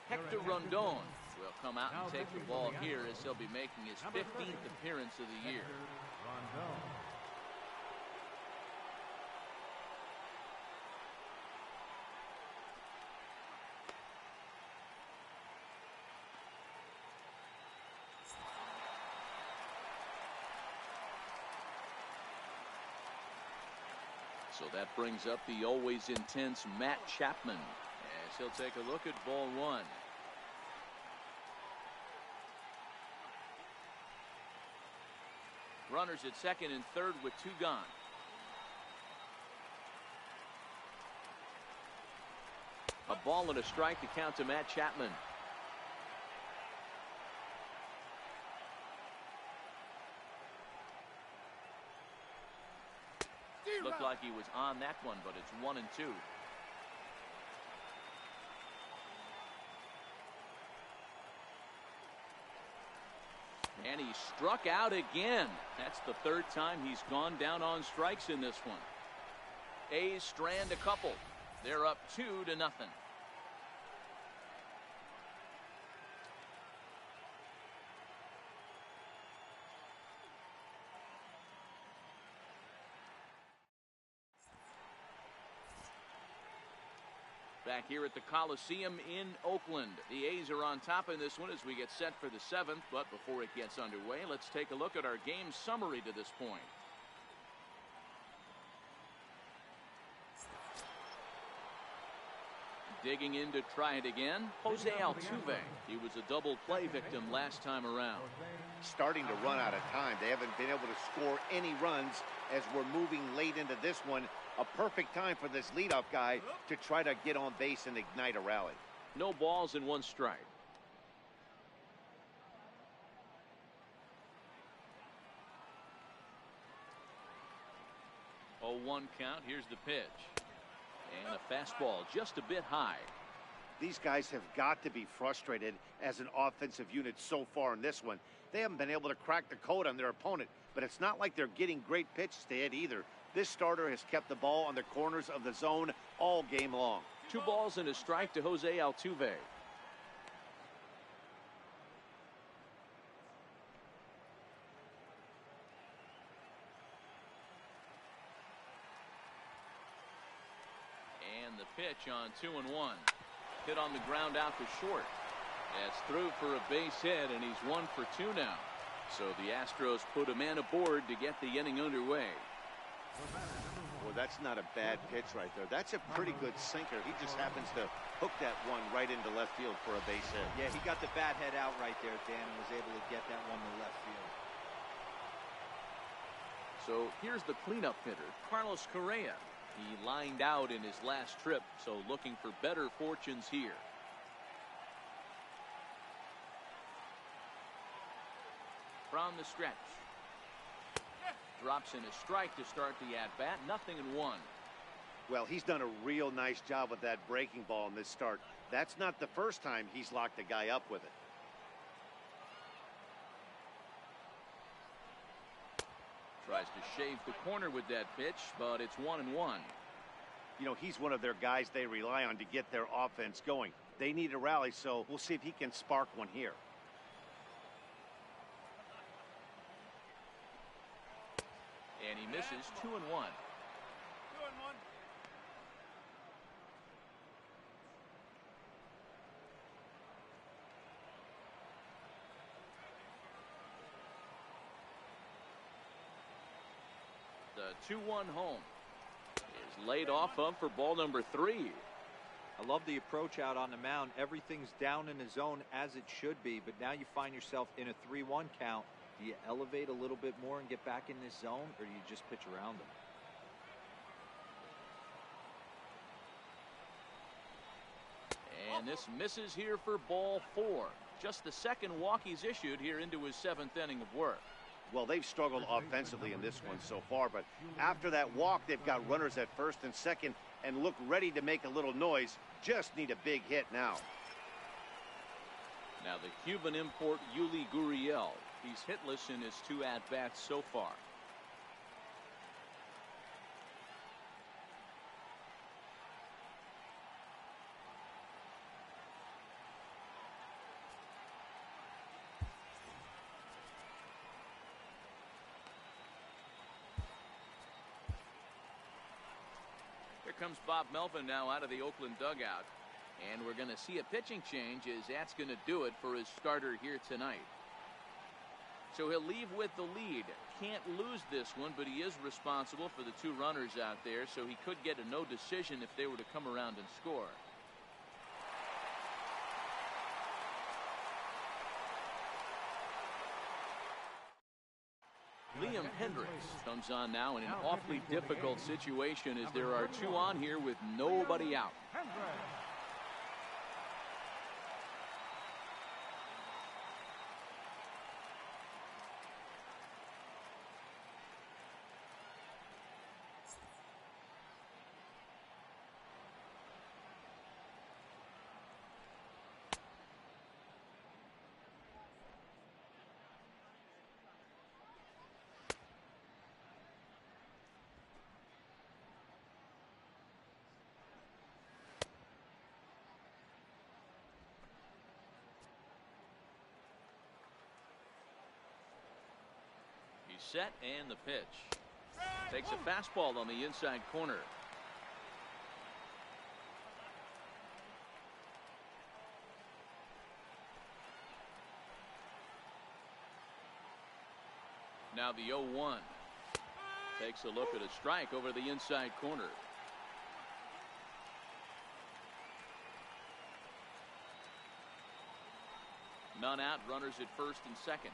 Hector Rondon will come out and take the ball here as he'll be making his 15th appearance of the year. So that brings up the always intense Matt Chapman as he'll take a look at ball one. Runners at second and third with two gone. A ball and a strike to count to Matt Chapman. Looked like he was on that one, but it's 1 and 2. And he struck out again. That's the third time he's gone down on strikes in this one. A's strand a couple. They're up 2-0. Back here at the Coliseum in Oakland. The A's are on top in this one as we get set for the 7th. But before it gets underway, let's take a look at our game summary to this point. Digging in to try it again, Jose Altuve. He was a double play victim last time around. Starting to run out of time. They haven't been able to score any runs as we're moving late into this one. A perfect time for this leadoff guy to try to get on base and ignite a rally. No balls and one strike. 0-1 count. Here's the pitch. And a fastball just a bit high. These guys have got to be frustrated as an offensive unit so far in this one. They haven't been able to crack the code on their opponent, but it's not like they're getting great pitches to hit either. This starter has kept the ball on the corners of the zone all game long. 2 balls and a strike to Jose Altuve. And the pitch on 2-1. Hit on the ground out to short. That's through for a base hit, and he's 1 for 2 now. So the Astros put a man aboard to get the inning underway. Well, that's not a bad pitch right there. That's a pretty good sinker. He just happens to hook that one right into left field for a base hit. Yeah, he got the bat head out right there, Dan, and was able to get that one to left field. So here's the cleanup hitter, Carlos Correa. He lined out in his last trip, so looking for better fortunes here. from the stretch. Drops in a strike to start the at-bat. 0-1. Well, he's done a real nice job with that breaking ball in this start. That's not the first time he's locked a guy up with it. Tries to shave the corner with that pitch, but it's 1-1. You know, he's one of their guys they rely on to get their offense going. They need a rally, so we'll see if he can spark one here. And he misses. 2-1. 2-1. The 2-1 home is laid off of for ball number 3. I love the approach out on the mound. Everything's down in the zone as it should be, but now you find yourself in a 3-1 count. Do you elevate a little bit more and get back in this zone, or do you just pitch around them? And this misses here for ball 4. Just the second walk he's issued here into his 7th inning of work. Well, they've struggled offensively in this one so far, but after that walk, they've got runners at first and second and look ready to make a little noise. Just need a big hit now. Now the Cuban import Yuli Gurriel. He's hitless in his 2 at-bats so far. Here comes Bob Melvin now out of the Oakland dugout. And we're going to see a pitching change as that's going to do it for his starter here tonight. So he'll leave with the lead. Can't lose this one, but he is responsible for the 2 runners out there, so he could get a no decision if they were to come around and score. Liam Hendricks comes on now in an awfully difficult situation as there are 2 on here with nobody out. Set and the pitch. Takes a fastball on the inside corner. Now the 0-1. Takes a look at a strike over the inside corner. None out, runners at first and second.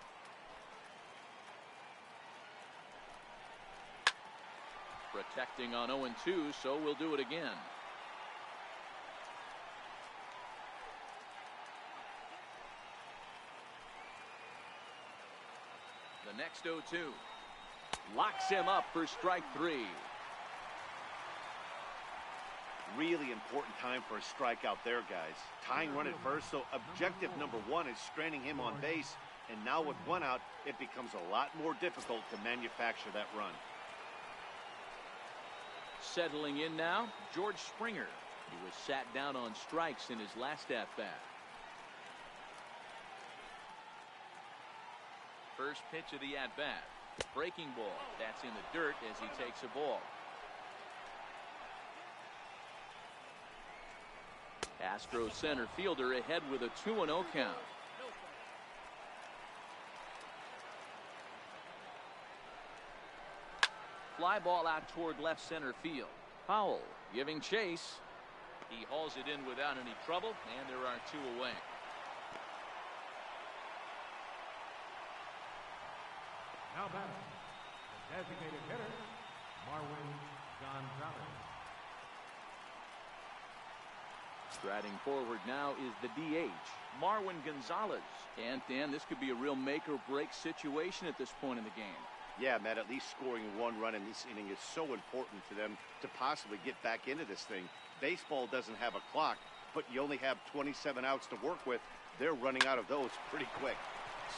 Protecting on 0-2, so we'll do it again. The next 0-2 locks him up for strike 3. Really important time for a strikeout there, guys. Tying run at first, so objective number 1 is straining him on base, and now with 1 out, it becomes a lot more difficult to manufacture that run. Settling in now, George Springer. He was sat down on strikes in his last at-bat. First pitch of the at-bat. Breaking ball. That's in the dirt as he takes a ball. Astros center fielder ahead with a 2-0 count. Fly ball out toward left center field. Powell giving chase. He hauls it in without any trouble, and there are 2 away. Now batting, the designated hitter, Marwin Gonzalez. Striding forward now is the DH, Marwin Gonzalez. And Dan, this could be a real make or break situation at this point in the game. Yeah, Matt, at least scoring 1 run in this inning is so important for them to possibly get back into this thing. Baseball doesn't have a clock, but you only have 27 outs to work with. They're running out of those pretty quick.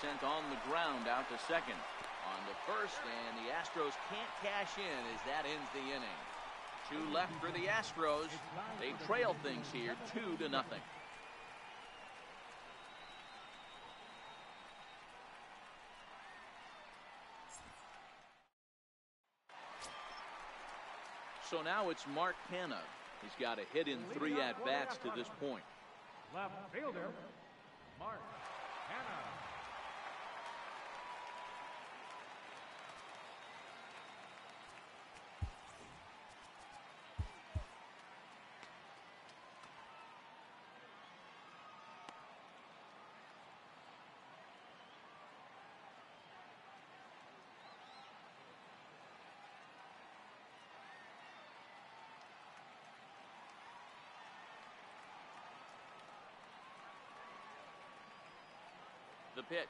Sent on the ground out to second. On to first, and the Astros can't cash in as that ends the inning. 2 left for the Astros. They trail things here 2-0. So now it's Mark Canna. He's got a hit in 3 at-bats to this point. Left fielder, Mark Hanna. The pitch.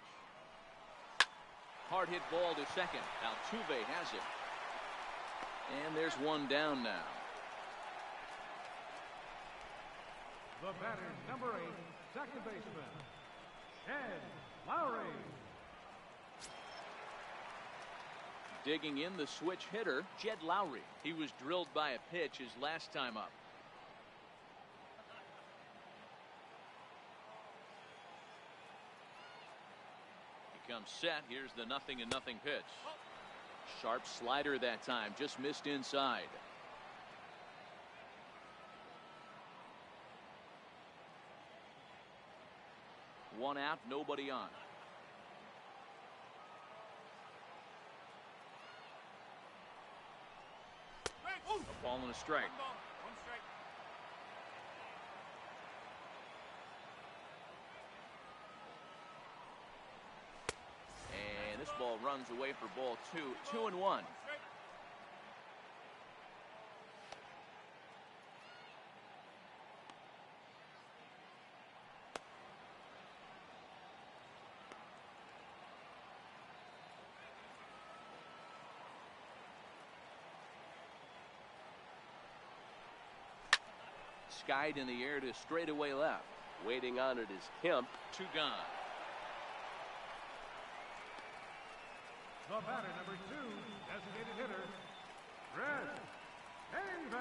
Hard hit ball to second. Altuve has it. And there's 1 down now. The batter, number 8, second baseman, Jed Lowry. Digging in the switch hitter, Jed Lowry. He was drilled by a pitch his last time up. Comes set. Here's the 0-0 pitch. Sharp slider that time, just missed inside. One out, nobody on. A ball and a strike. This ball runs away for ball 2. 2-1. Skied in the air to straightaway left. Waiting on it is Kemp. 2 gone. The batter, number 2, designated hitter, Chris Davis.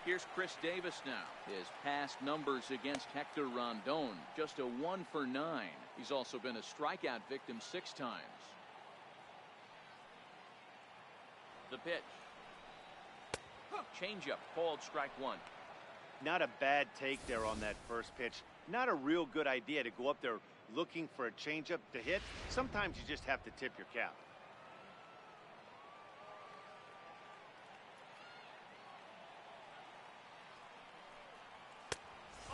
Here's Chris Davis now. His past numbers against Hector Rondon, just a 1 for 9. He's also been a strikeout victim 6 times. The pitch. Changeup called strike 1. Not a bad take there on that first pitch. Not a real good idea to go up there looking for a changeup to hit. Sometimes you just have to tip your cap.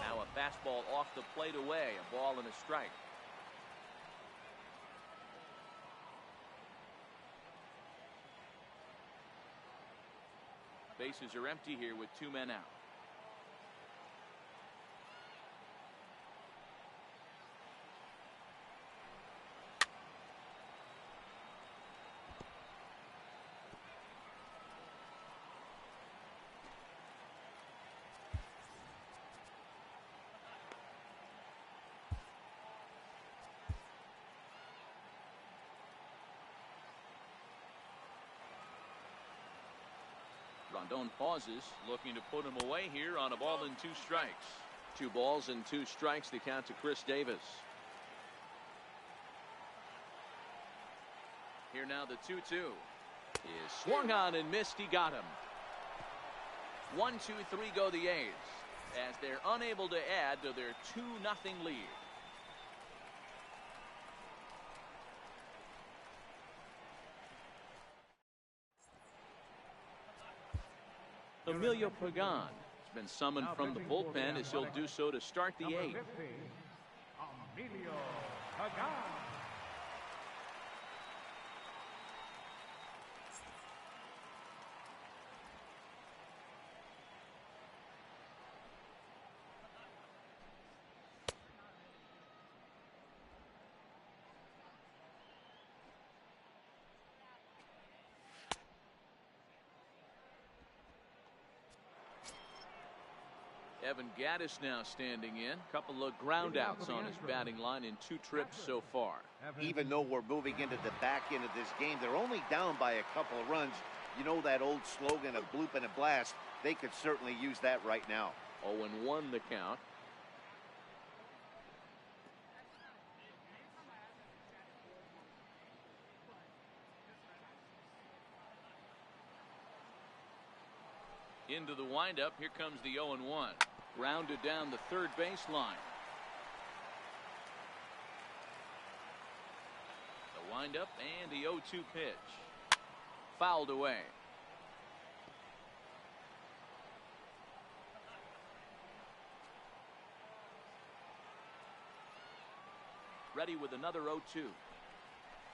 Now a fastball off the plate away. A ball and a strike. Bases are empty here with 2 men out. Rondon pauses, looking to put him away here on a ball and 2 strikes. 2 balls and 2 strikes, the count to Chris Davis. Here now the 2-2 is swung on and missed. He got him. 1-2-3 go the A's as they're unable to add to their 2-0 lead. Emilio Pagan has been summoned from the bullpen as he'll do so to start the 8th. Emilio Pagan. Evan Gaddis now standing in. Couple of ground outs on his batting line in 2 trips so far. Even though we're moving into the back end of this game, they're only down by a couple of runs. You know that old slogan, a bloop and a blast. They could certainly use that right now. 0-1 the count. Into the windup. Here comes the 0-1. Grounded down the third baseline. The windup and the 0-2 pitch. Fouled away. Ready with another 0-2.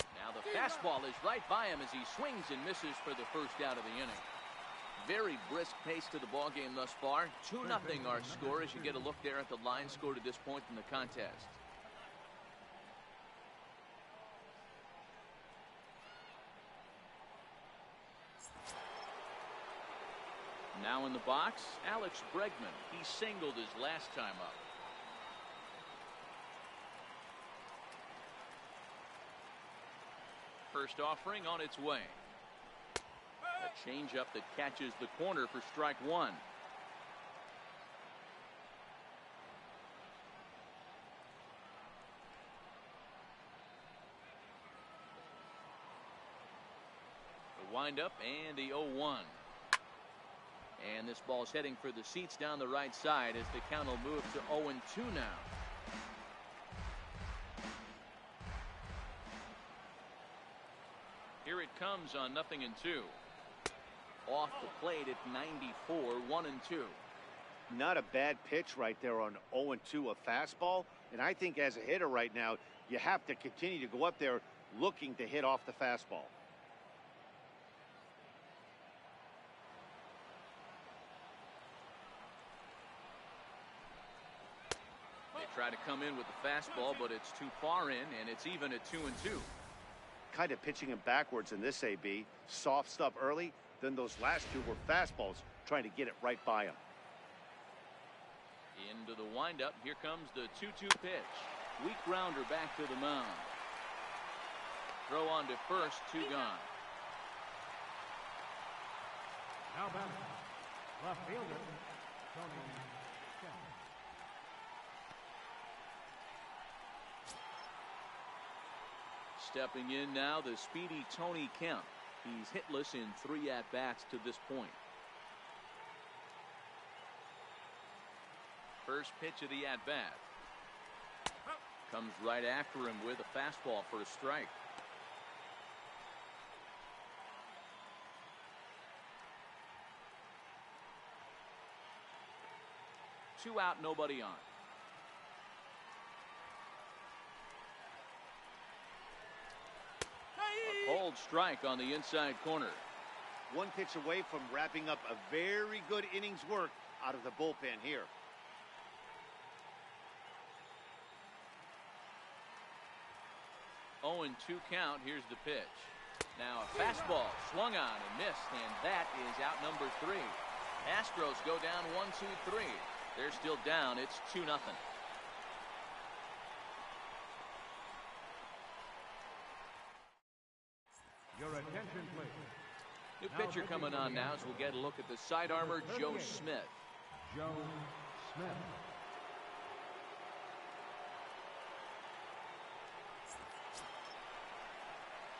Now the fastball is right by him as he swings and misses for the first out of the inning. Very brisk pace to the ball game thus far. 2-0 our score as you get a look there at the line score to this point in the contest. Now in the box, Alex Bregman. He singled his last time up. First offering on its way. A changeup that catches the corner for strike 1. The windup and the 0-1. And this ball's heading for the seats down the right side as the count will move to 0-2 now. Here it comes on 0-2. Off the plate at 94, 1-2. Not a bad pitch right there on 0-2, a fastball. And I think as a hitter right now, you have to continue to go up there looking to hit off the fastball. They try to come in with the fastball, but it's too far in, and it's even at 2-2. Kind of pitching him backwards in this AB. Soft stuff early. Then those last 2 were fastballs, trying to get it right by him. Into the windup. Here comes the 2-2 pitch. Weak grounder back to the mound. Throw on to first, 2 gone. Now batting, left fielder, Tony Kemp. Stepping in now, the speedy Tony Kemp. He's hitless in 3 at-bats to this point. First pitch of the at-bat. Comes right after him with a fastball for a strike. Two out, nobody on. A cold strike on the inside corner. 1 pitch away from wrapping up a very good innings work out of the bullpen here. Oh, and 2 count. Here's the pitch. Now a fastball swung on and missed, and that is out number 3. Astros go down 1-2-3. They're still down. It's 2-0. Your attention, please. New pitcher coming on now as we'll get a look at the side armor, Joe Smith. Joe Smith.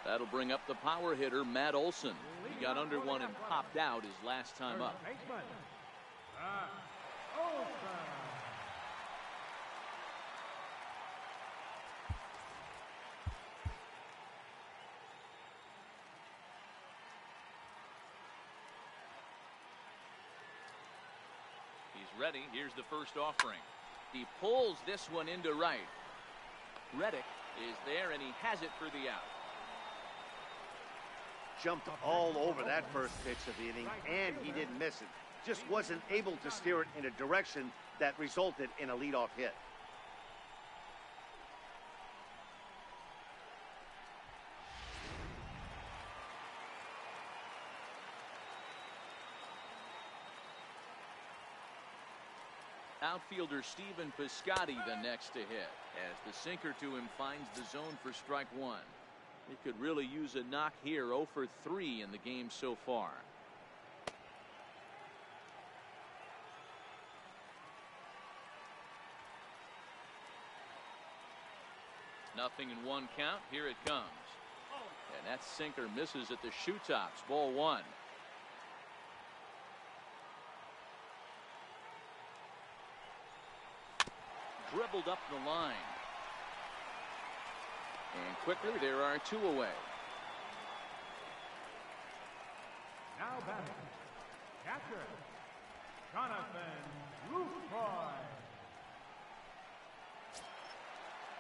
That'll bring up the power hitter, Matt Olson. He got under one and popped out his last time up. He's ready. Here's the first offering. He pulls this one into right. Reddick is there, and he has it for the out. Jumped all over that first pitch of the inning, and he didn't miss it. Just wasn't able to steer it in a direction that resulted in a leadoff hit. Outfielder Stephen Piscotty the next to hit, as the sinker to him finds the zone for strike one. He could really use a knock here. 0 for 3 in the game so far. Nothing in 1 count. Here it comes. And that sinker misses at the shoe tops. Ball 1. Dribbled up the line. And quickly there are 2 away. Now batting, catcher, Jonathan Lucroy.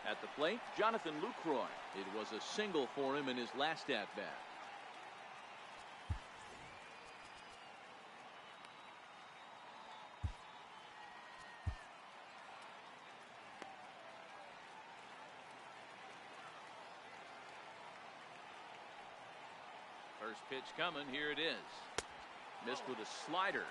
At the plate, Jonathan Lucroy. It was a single for him in his last at-bat. First pitch coming. Here it is. Missed with a slider.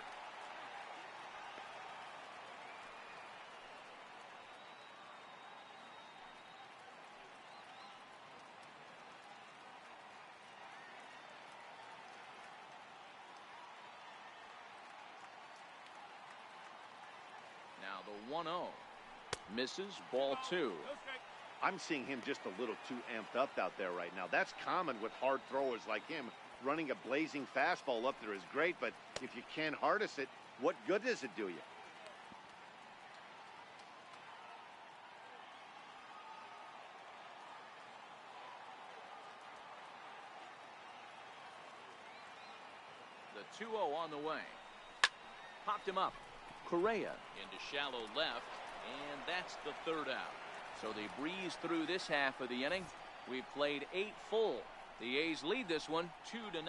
Now the 1-0. Misses. Ball 2. I'm seeing him just a little too amped up out there right now. That's common with hard throwers like him. Running a blazing fastball up there is great, but if you can't harness it, what good does it do you? The 2-0 on the way. Popped him up. Correa into shallow left, and that's the 3rd out. So they breeze through this half of the inning. We've played 8 full. The A's lead this one 2-0.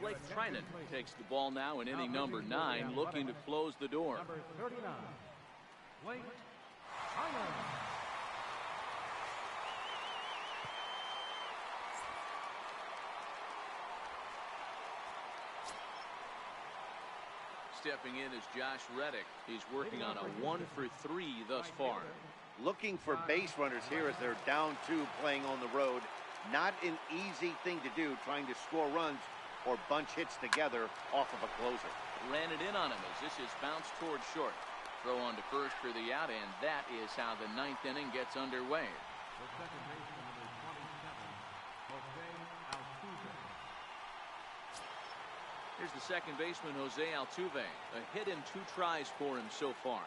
Blake Trinan takes the ball now in inning number 9, looking to close the door. Number 39, Blake Trinan. Stepping in is Josh Reddick. He's working on a 1 for 3 thus far. Looking for base runners here as they're down 2 playing on the road. Not an easy thing to do, trying to score runs or bunch hits together off of a closer. Ran it in on him as this is bounced towards short. Throw on to first for the out, and that is how the 9th inning gets underway. The second baseman, number 27, Jose Altuve. Here's the second baseman, Jose Altuve. A hit in 2 tries for him so far.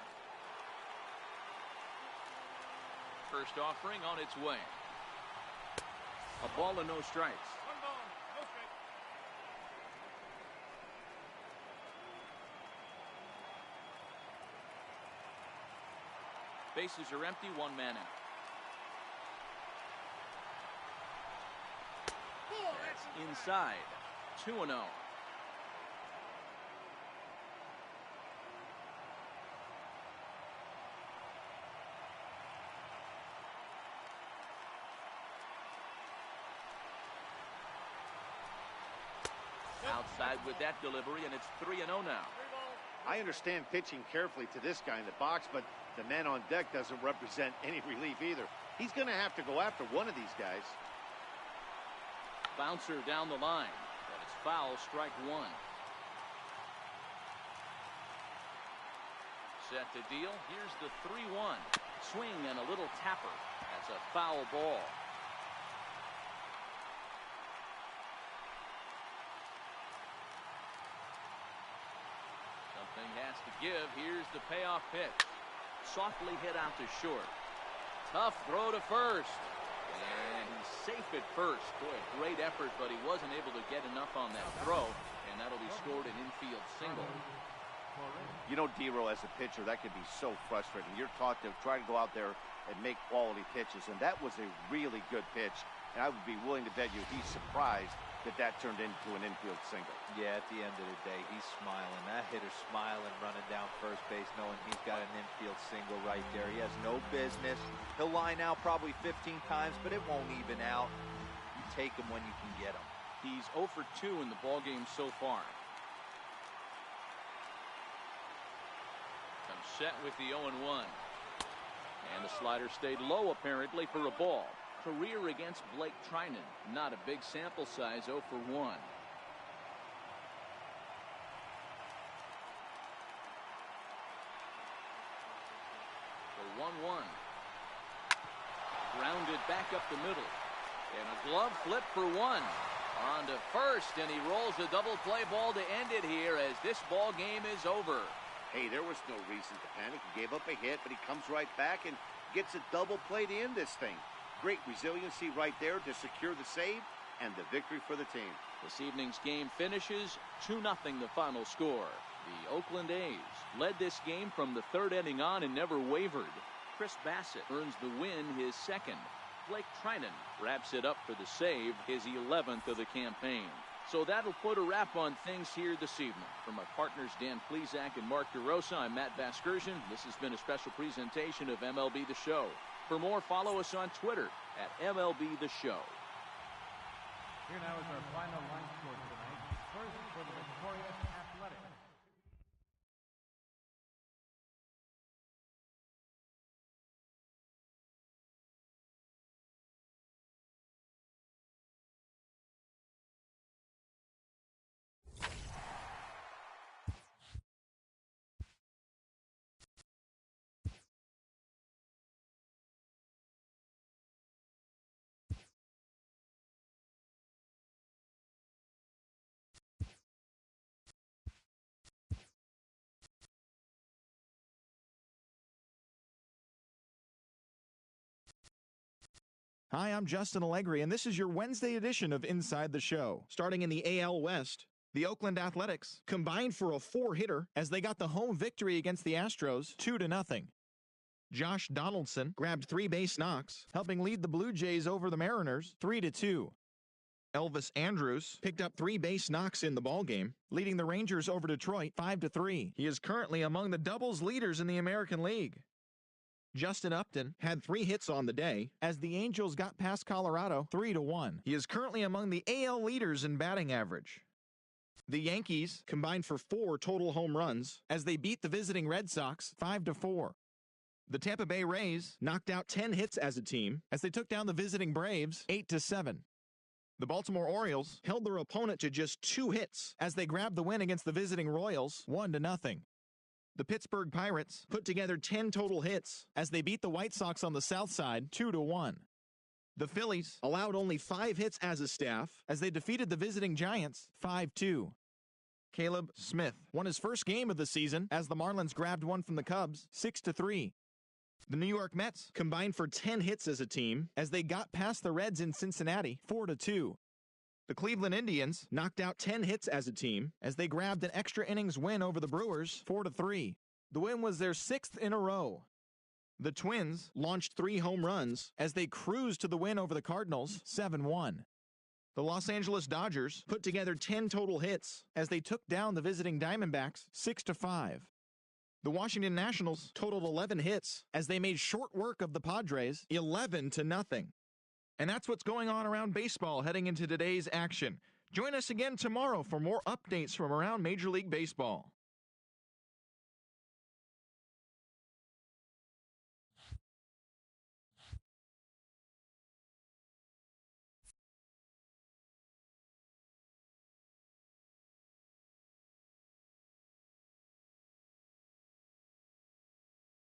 First offering on its way. A ball and no strikes. Bases are empty, 1 man out. That's inside. 2-0. Outside with that delivery, and it's 3-0 now. I understand pitching carefully to this guy in the box, but the man on deck doesn't represent any relief either. He's going to have to go after one of these guys. Bouncer down the line. That is foul, strike 1. Set to deal. Here's the 3-1. Swing and a little tapper. That's a foul ball. Something has to give. Here's the payoff pitch. Softly hit out to short. Tough throw to first. And he's safe at first. Boy, great effort, but he wasn't able to get enough on that throw. And that'll be scored an infield single. You know, D-Row, as a pitcher, that could be so frustrating. You're taught to try to go out there and make quality pitches, and that was a really good pitch. And I would be willing to bet you he's surprised that that turned into an infield single. Yeah, at the end of the day, he's smiling. That hitter's smiling, running down first base, knowing he's got an infield single right there. He has no business. He'll line out probably 15 times, but it won't even out. You take him when you can get him. He's 0 for 2 in the ballgame so far. Comes set with the 0-1. And the slider stayed low apparently for a ball. Career against Blake Trinan. Not a big sample size, 0 for 1. The 1-1. Grounded back up the middle. And a glove flip for 1. On to first, and he rolls a double play ball to end it here as this ball game is over. Hey, there was no reason to panic. He gave up a hit, but he comes right back and gets a double play to end this thing. Great resiliency right there to secure the save and the victory for the team. This evening's game finishes 2-0 the final score. The Oakland A's led this game from the third inning on and never wavered. Chris Bassett earns the win, his second. Blake Trinan wraps it up for the save, his 11th of the campaign. So that'll put a wrap on things here this evening. For my partners Dan Plesac and Mark DeRosa, I'm Matt Vasgersian. This has been a special presentation of MLB The Show. For more, follow us on Twitter at MLB The Show. Here now is our final line score tonight. First for the victorious Athletics. Hi, I'm Justin Allegri, and this is your Wednesday edition of Inside the Show. Starting in the AL West, the Oakland Athletics combined for a 4-hitter as they got the home victory against the Astros 2-0. Josh Donaldson grabbed 3 base knocks, helping lead the Blue Jays over the Mariners 3-2. Elvis Andrus picked up 3 base knocks in the ballgame, leading the Rangers over Detroit 5-3. He is currently among the doubles leaders in the American League. Justin Upton had 3 hits on the day as the Angels got past Colorado 3-1. He is currently among the AL leaders in batting average. The Yankees combined for 4 total home runs as they beat the visiting Red Sox 5-4. The Tampa Bay Rays knocked out 10 hits as a team as they took down the visiting Braves 8-7. The Baltimore Orioles held their opponent to just 2 hits as they grabbed the win against the visiting Royals 1-0. The Pittsburgh Pirates put together 10 total hits as they beat the White Sox on the south side 2-1. The Phillies allowed only 5 hits as a staff as they defeated the visiting Giants 5-2. Caleb Smith won his first game of the season as the Marlins grabbed one from the Cubs 6-3. The New York Mets combined for 10 hits as a team as they got past the Reds in Cincinnati 4-2. The Cleveland Indians knocked out 10 hits as a team as they grabbed an extra innings win over the Brewers 4-3. The win was their 6th in a row. The Twins launched 3 home runs as they cruised to the win over the Cardinals 7-1. The Los Angeles Dodgers put together 10 total hits as they took down the visiting Diamondbacks 6-5. The Washington Nationals totaled 11 hits as they made short work of the Padres 11-0. And that's what's going on around baseball heading into today's action. Join us again tomorrow for more updates from around Major League Baseball.